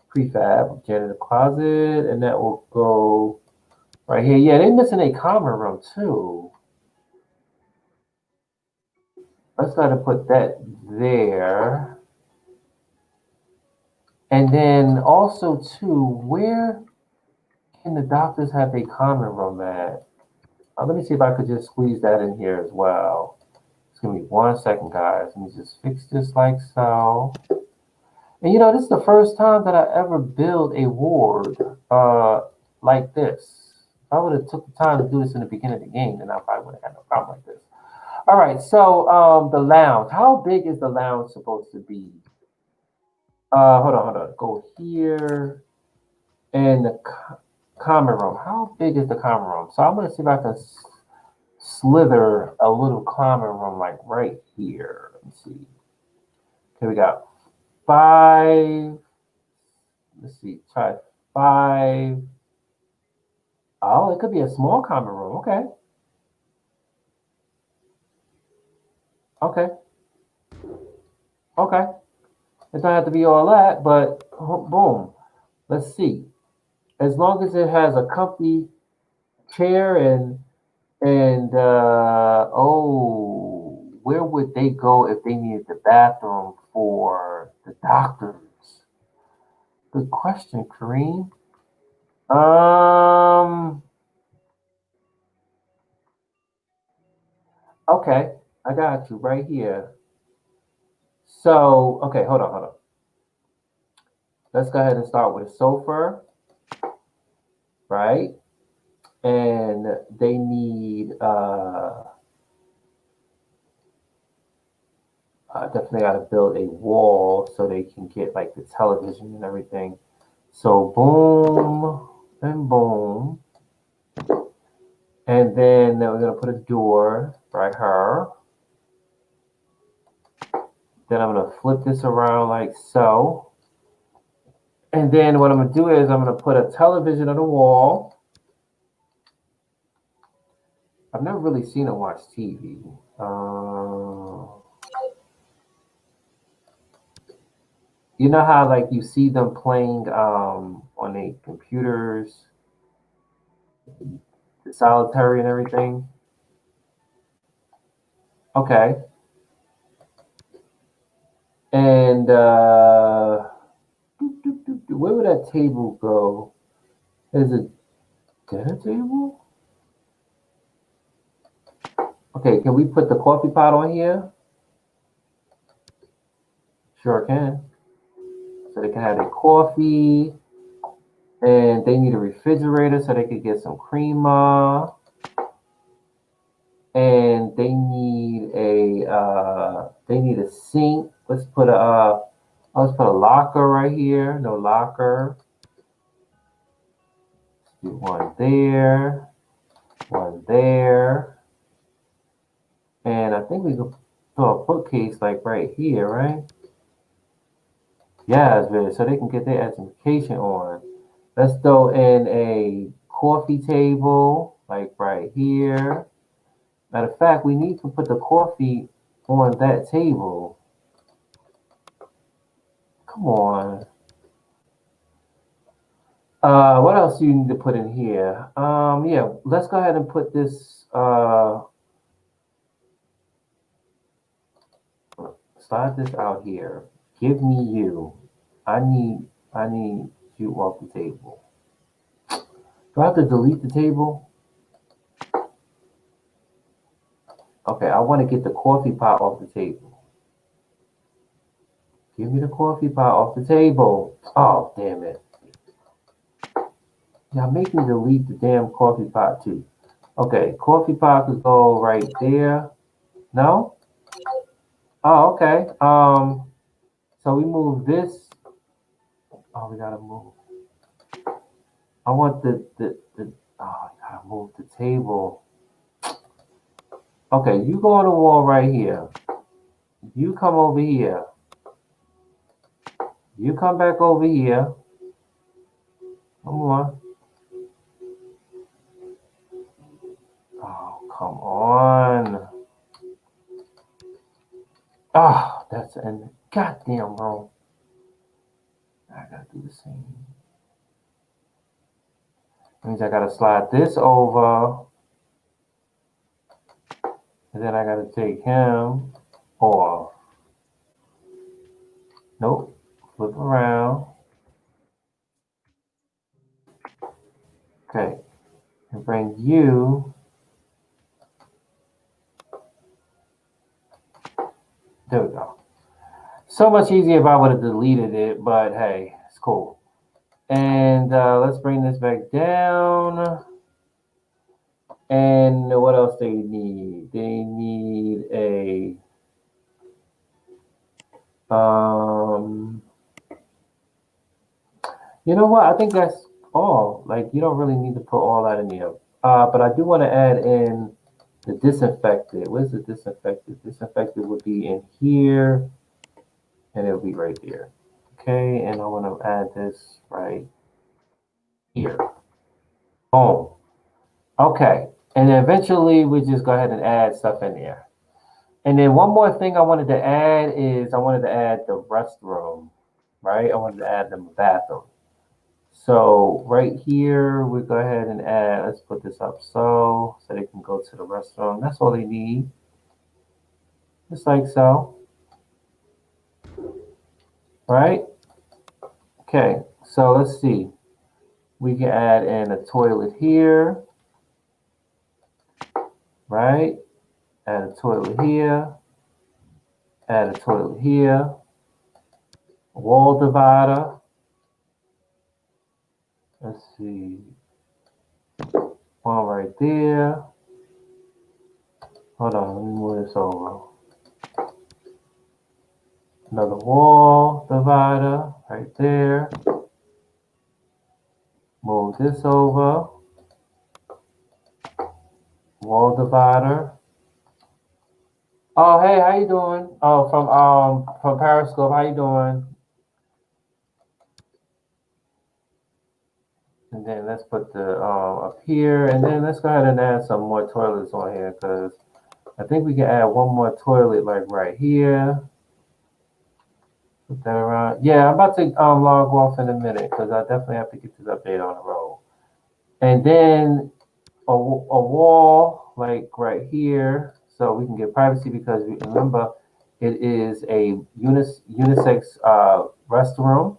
prefab janitor closet, and that will go right here. Yeah, they're missing a common room, too. Let's go ahead and put that there. And then also, too, where can the doctors have a common room at? Let me see if I could just squeeze that in here as well. It's gonna be 1 second, guys. Let me just fix this like so. And you know, this is the first time that I ever build a ward like this. If I would have took the time to do this in the beginning of the game, then I probably would have had no problem like this. All right, so the lounge. How big is the lounge supposed to be? Hold on. Go here. And Common room. How big is the common room? So I'm gonna see if I can slither a little common room like right here. Let me see. Okay, we got 5. Let's see. Try 5. Oh, it could be a small common room. Okay. Okay. Okay. It don't have to be all that, but boom. Let's see. As long as it has a comfy chair and where would they go if they needed the bathroom for the doctors? Good question, Kareem. Um. Okay, I got you right here. So, okay, hold on. Let's go ahead and start with a sofa, right? And they need definitely got to build a wall so they can get like the television and everything. So boom and boom, and then we're gonna put a door right here. Then I'm gonna flip this around like so. And then what I'm gonna do is I'm gonna put a television on the wall. I've never really seen them watch TV. You know how like you see them playing on their computers, the solitary and everything. Okay. And where would that table go? Is it dinner table? Okay, can we put the coffee pot on here? Sure can. So they can have their coffee, and they need a refrigerator so they could get some creamer, and they need a sink. Let's put a locker right here. No locker. Let's do one there, and I think we could throw a bookcase like right here, right? Yeah, it's good. So they can get their education on. Let's throw in a coffee table, like right here. Matter of fact, we need to put the coffee on that table. Come on. What else do you need to put in here? Yeah, let's go ahead and put this. Slide this out here. Give me you. I need, I need you off the table. Do I have to delete the table? Okay, I want to get the coffee pot off the table. Give me the coffee pot off the table. Oh, damn it. Y'all make me delete the damn coffee pot too. Okay, coffee pot could go right there. No? Oh, okay. So we move this. Oh, we gotta move. I want the oh, I gotta move the table. Okay, you go on the wall right here. You come over here. You come back over here. Come on. Oh, come on. Ah, oh, that's in goddamn wrong. I gotta do the same. Means I gotta slide this over, and then I gotta take him off. Nope. Flip around. Okay. And bring you. There we go. So much easier if I would have deleted it, but hey, it's cool. And let's bring this back down. And what else they need? They need a you know what? I think that's all. Like, you don't really need to put all that in there. But I do want to add in the disinfectant. Where's the disinfectant? Disinfectant would be in here, and it'll be right there. Okay, and I want to add this right here. Boom. Okay, and then eventually we just go ahead and add stuff in there. And then one more thing I wanted to add is I wanted to add the restroom, right? I wanted to add the bathroom. So right here, we go ahead and add, let's put this up so they can go to the restroom. That's all they need, just like so, right? Okay, so let's see. We can add in a toilet here, right? Add a toilet here, add a toilet here, wall divider. Let's see, one right there. Hold on, let me move this over. Another wall divider right there. Move this over. Wall divider. Oh, hey, how you doing? Oh, from Periscope. How you doing? And then let's put the up here, and then let's go ahead and add some more toilets on here because I think we can add one more toilet like right here. Put that around. Yeah, I'm about to log off in a minute because I definitely have to get this update on the road. And then a wall like right here, so we can get privacy because remember it is a unisex restroom.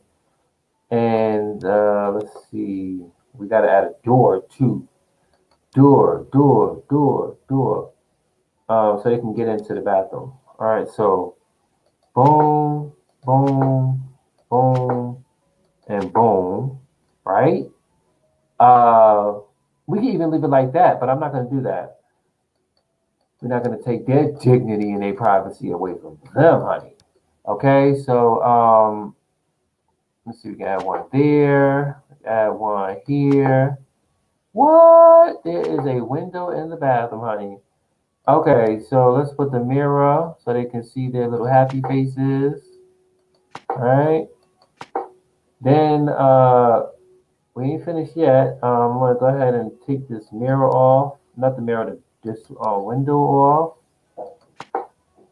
And let's see, we got to add a door too. Door, so they can get into the bathroom. All right, so boom, boom, boom, and boom, right? Uh, we can even leave it like that, but I'm not going to do that. We're not going to take their dignity and their privacy away from them, honey. Okay, so let's see, we can add one there, add one here. What? There is a window in the bathroom, honey. Okay, so let's put the mirror so they can see their little happy faces. All right. Then we ain't finished yet. I'm gonna go ahead and take this mirror off, not the mirror, this window off.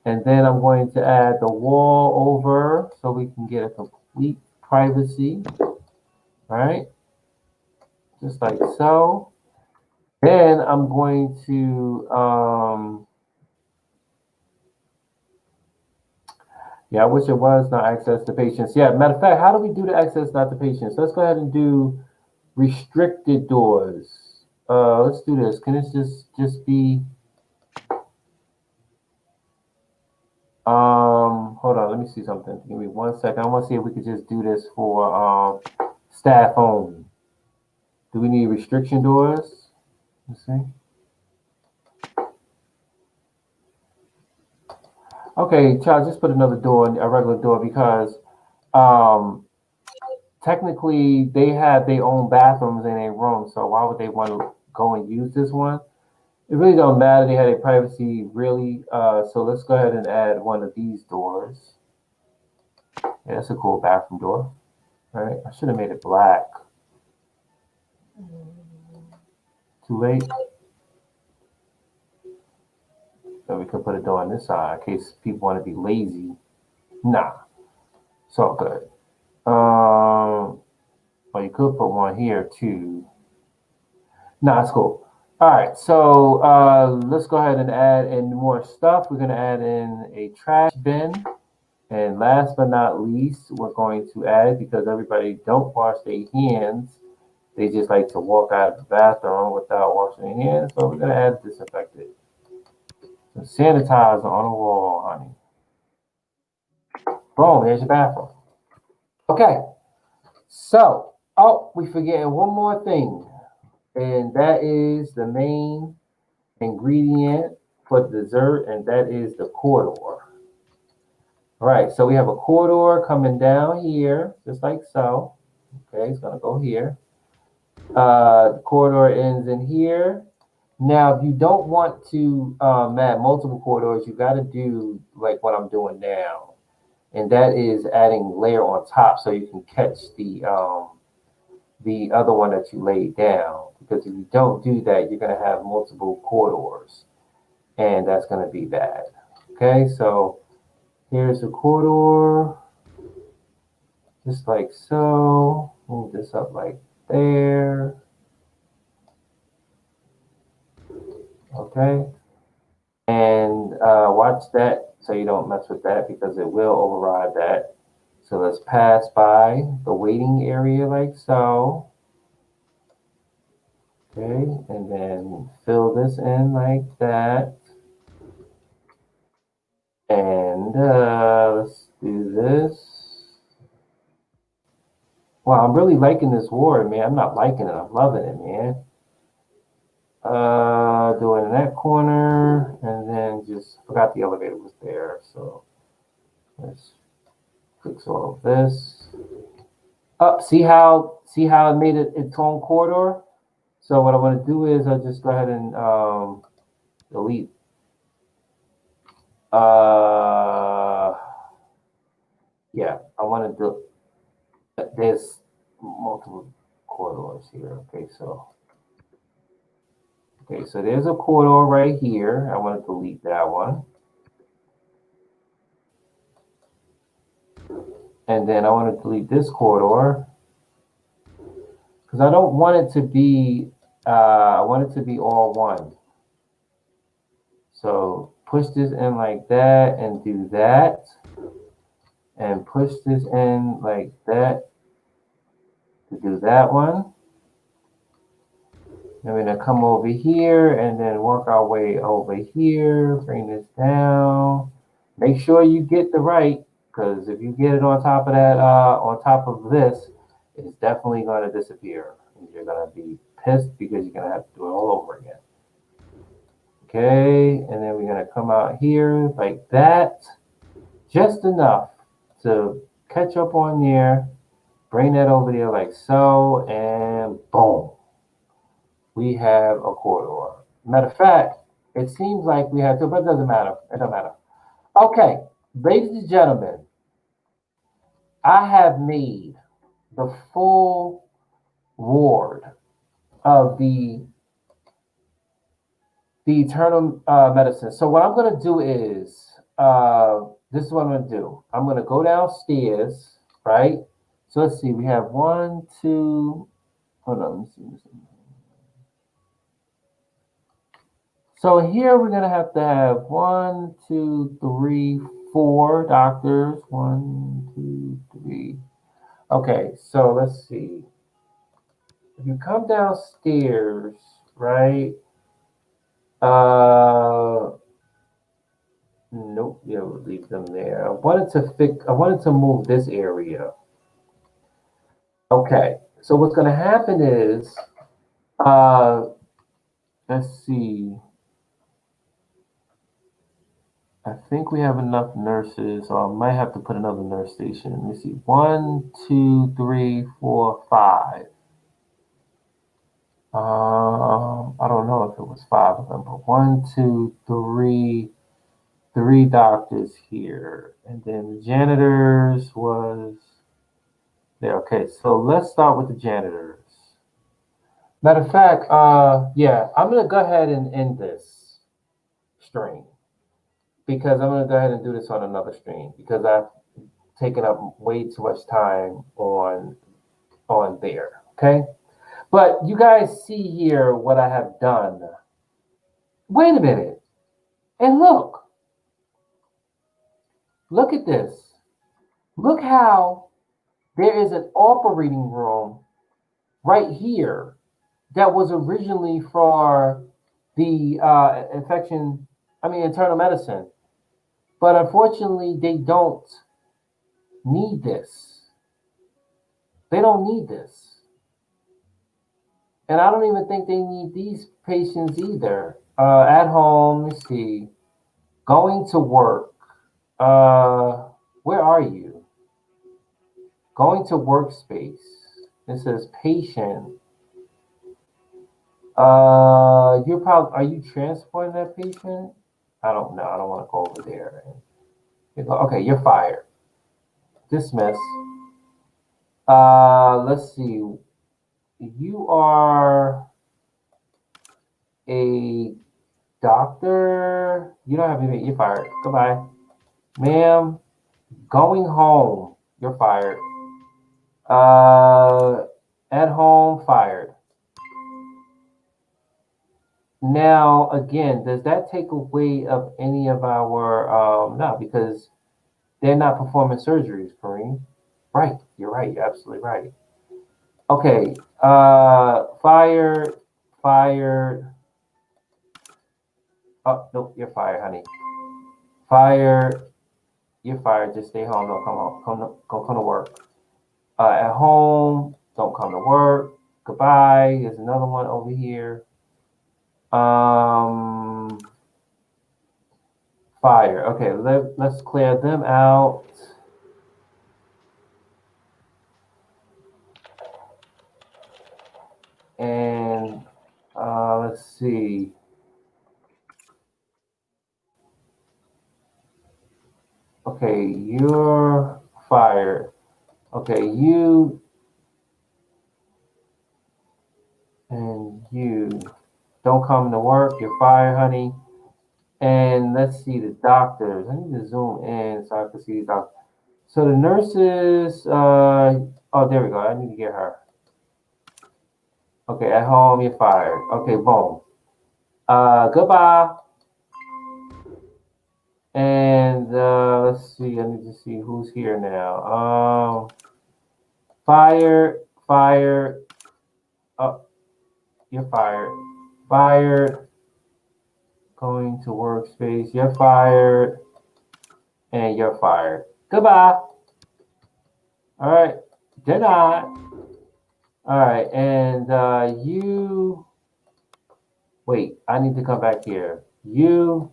And then I'm going to add the wall over so we can get a complete privacy. All right. Just like so. Then I'm going to yeah, I wish it was not access to patients. Yeah, matter of fact, how do we do the access not to patients? Let's go ahead and do restricted doors. Let's do this. Can this just be hold on, let me see something. Give me 1 second. I want to see if we could just do this for staff only. Do we need restriction doors? Let's see. Okay, child, just put another door, a regular door, because technically they have their own bathrooms in their room, so why would they want to go and use this one? It really don't matter. They had a privacy, really. So let's go ahead and add one of these doors. Yeah, that's a cool bathroom door. All right, I should have made it black. Too late. So we could put a door on this side in case people want to be lazy. Nah, it's all good. Well, you could put one here too. Nah, it's cool. All right, so let's go ahead and add in more stuff. We're going to add in a trash bin. And last but not least, we're going to add, because everybody don't wash their hands, they just like to walk out of the bathroom without washing their hands. So we're going to add disinfectant. So sanitizer on the wall, honey. Boom, there's your bathroom. Okay, so, oh, we forgetting one more thing. And that is the main ingredient for the dessert, and that is the corridor. All right, so we have a corridor coming down here, just like so. Okay, it's gonna go here. The corridor ends in here. Now, if you don't want to add multiple corridors, you got to do like what I'm doing now, and that is adding layer on top so you can catch the other one that you laid down. Because if you don't do that, you're going to have multiple corridors, and that's going to be bad. Okay, so here's the corridor, just like so. Move this up like there. Okay, and watch that so you don't mess with that because it will override that. So let's pass by the waiting area like so. Okay, and then fill this in like that. And let's do this. Wow, I'm really liking this ward, man. I'm not liking it. I'm loving it, man. Do it in that corner, and then just forgot the elevator was there. So let's fix all of this. Up, see how it made it its own corridor? So what I want to do is I just go ahead and delete. Yeah, I want to do. There's multiple corridors here. Okay, so there's a corridor right here. I want to delete that one, and then I want to delete this corridor because I don't want it to be. I want it to be all one. So push this in like that and do that. And push this in like that to do that one. And we're going to come over here and then work our way over here. Bring this down. Make sure you get the right, because if you get it on top of that, on top of this, it's definitely going to disappear. And you're going to be pissed because you're going to have to do it all over again. Okay, and then we're going to come out here like that. Just enough to catch up on there. Bring that over there like so, and boom. We have a corridor. Matter of fact, it seems like we have to, but it doesn't matter. It doesn't matter. Okay, ladies and gentlemen, I have made the full ward of the eternal medicine. So what I'm going to do is, this is what I'm going to do. I'm going to go downstairs, right? So let's see. We have 1, 2. Hold on. Let me see. So here we're going to have 1, 2, 3, 4 doctors. 1, 2, 3. Okay, so let's see. If you come downstairs, right? Nope, yeah, we'll leave them there. I wanted to move this area. Okay, so what's going to happen is, let's see. I think we have enough nurses, or I might have to put another nurse station. Let me see. 1, 2, 3, 4, 5. I don't know if it was 5 of them, but 1, 2, 3, 3 doctors here, and then the janitors was there. Okay, so let's start with the janitors. Matter of fact, yeah, I'm gonna go ahead and end this stream because I'm gonna go ahead and do this on another stream because I've taken up way too much time on there. Okay, but you guys see here what I have done. Wait a minute, and look at this. Look how there is an operating room right here that was originally for the internal medicine. But unfortunately, they don't need this. They don't need this. And I don't even think they need these patients either. At home, let's see. Going to work. Where are you? Going to workspace. It says patient. Are you transporting that patient? I don't know. I don't want to go over there. Okay, you're fired. Dismiss. Let's see. You are a doctor. You don't have any. You're fired. Goodbye, ma'am. Going home. You're fired. Uh, at home, fired. Now, again, does that take away of any of our? No, because they're not performing surgeries, Kareem. Right. You're right. You're absolutely right. Okay. Fired. Fired. Oh, nope. You're fired, honey. Fired. You're fired. Just stay home. Don't come home. Come to work. At home. Don't come to work. Goodbye. There's another one over here. Um, Fire. Okay, let's clear them out. And let's see. Okay, you're fired. Okay, you and you don't come to work. You're fired, honey. And let's see the doctors. I need to zoom in so I can see the doctors. So the nurses. Oh, there we go. I need to get her. Okay, at home, you're fired. Okay, boom. Goodbye. And let's see. I need to see who's here now. Fired. Fired. Oh, you're fired. Fired. Going to workspace. You're fired. And you're fired. Goodbye. All right. Did not. All right. And you. Wait. I need to come back here. You're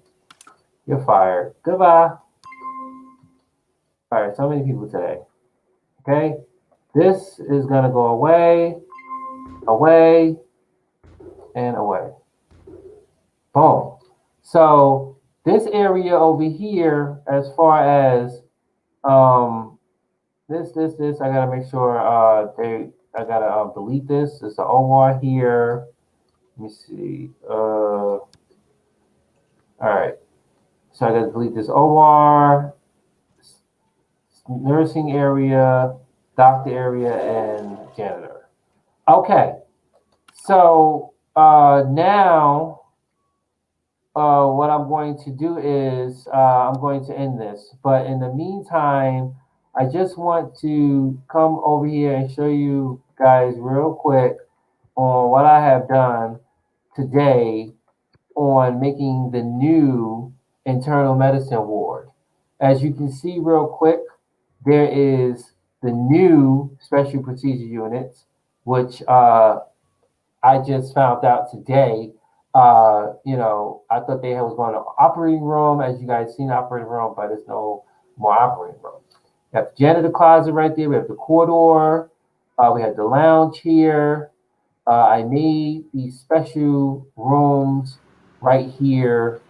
fired. Goodbye. All right. So many people today. Okay. This is gonna go away, away, and away. Boom. So this area over here, as far as this, I gotta make sure I gotta delete this. It's the OR here. Let me see. All right. So I gotta delete this OR, nursing area, doctor area, and janitor. Okay. So now what I'm going to do is I'm going to end this. But in the meantime, I just want to come over here and show you guys real quick on what I have done today on making the new internal medicine ward. As you can see real quick, there is the new special procedure units, which I just found out today. I thought they was going to operating room, as you guys seen operating room, but there's no more operating room. We have the janitor closet right there. We have the corridor. We have the lounge here. I made these special rooms right here,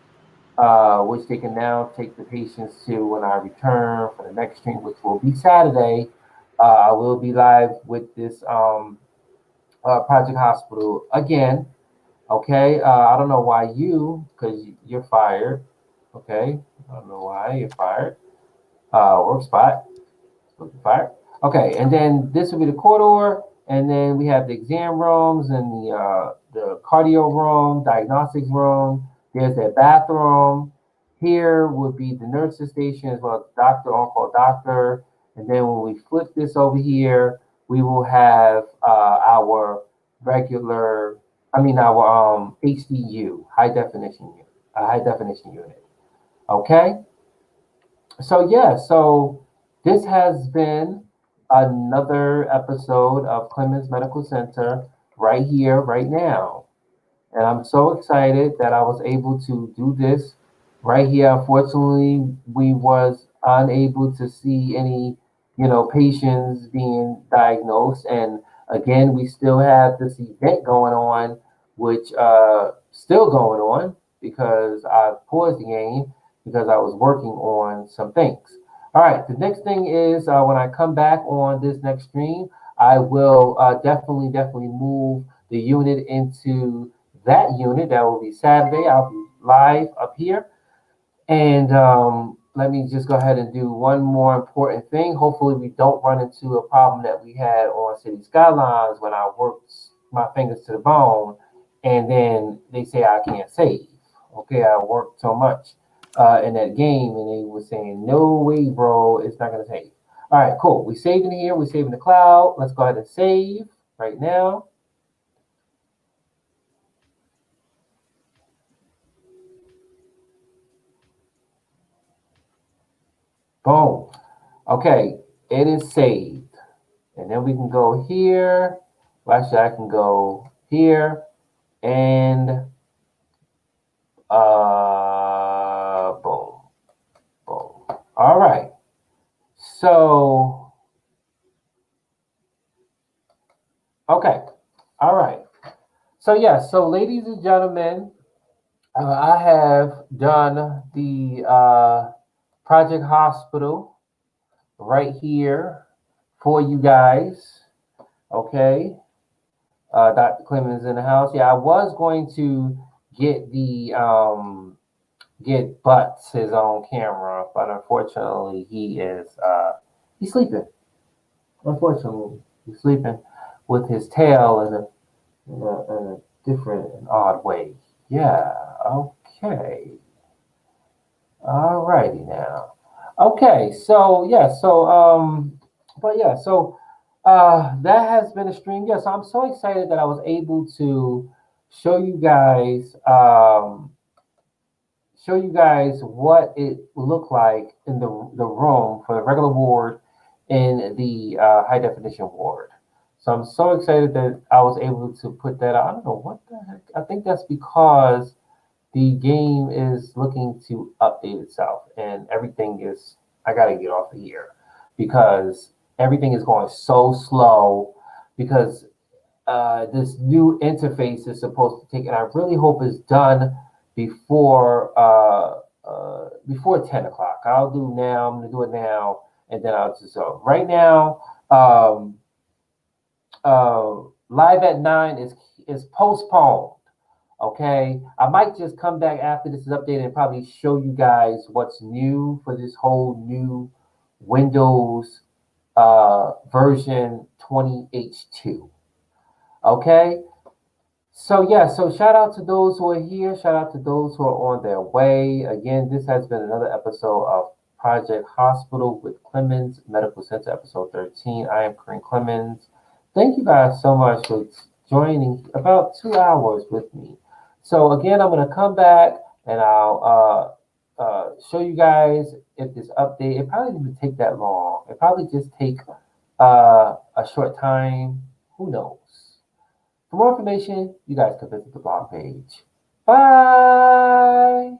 which they can now take the patients to when I return for the next stream, which will be Saturday. I will be live with this Project Hospital again. Okay, I don't know why because you're fired. Okay, I don't know why you're fired. Work spot, fired. Okay, and then this will be the corridor, and then we have the exam rooms and the cardio room, diagnostics room. There's that bathroom. Here would be the nurses station as well as doctor, on-call doctor. And then when we flip this over here, we will have our regular, our HDU, high definition unit. Okay. So yeah, so this has been another episode of Clemons Medical Center right here, right now. And I'm so excited that I was able to do this right here. Unfortunately, we was unable to see any, patients being diagnosed. And again, we still have this event going on which still going on because I paused the game because I was working on some things. All right, the next thing is when I come back on this next stream, I will definitely move the unit into that unit. That will be Saturday. I'll be live up here. And let me just go ahead and do one more important thing. Hopefully, we don't run into a problem that we had on City Skylines when I worked my fingers to the bone, and then they say I can't save. Okay, I worked so much in that game, and they were saying, "No way, bro, it's not gonna save." All right, cool. We saved in here. We saved in the cloud. Let's go ahead and save right now. Boom. Okay, it is saved. And then we can go here. Well, actually, I can go here and boom, boom. All right. So, okay. All right. So, yeah. So, ladies and gentlemen, I have done the Project Hospital right here for you guys. Okay. Dr. Clemons in the house. Yeah, I was going to get the get Butts his own camera, but unfortunately he's sleeping. Unfortunately, he's sleeping with his tail in a different and odd way. Yeah. Okay. Alrighty now. Okay. So yeah. But yeah. So that has been a stream. Yes, I'm so excited that I was able to show you guys what it looked like in the room for the regular ward and the high definition ward. So I'm so excited that I was able to put that out. I don't know what the heck. I think that's because the game is looking to update itself and everything is. I gotta get off of here because everything is going so slow because this new interface is supposed to take, and I really hope it's done before 10 o'clock. I'm gonna do it now, and then I'll just right now. Live at 9 is postponed. Okay, I might just come back after this is updated and probably show you guys what's new for this whole new Windows version 20H2. Okay, so yeah, so shout out to those who are here. Shout out to those who are on their way. Again, this has been another episode of Project Hospital with Clemons Medical Center, episode 13. I am Kareem Clemons. Thank you guys so much for joining about 2 hours with me. So again, I'm gonna come back and I'll show you guys if this update. It probably didn't take that long. It probably just take a short time. Who knows? For more information, you guys can visit the blog page. Bye.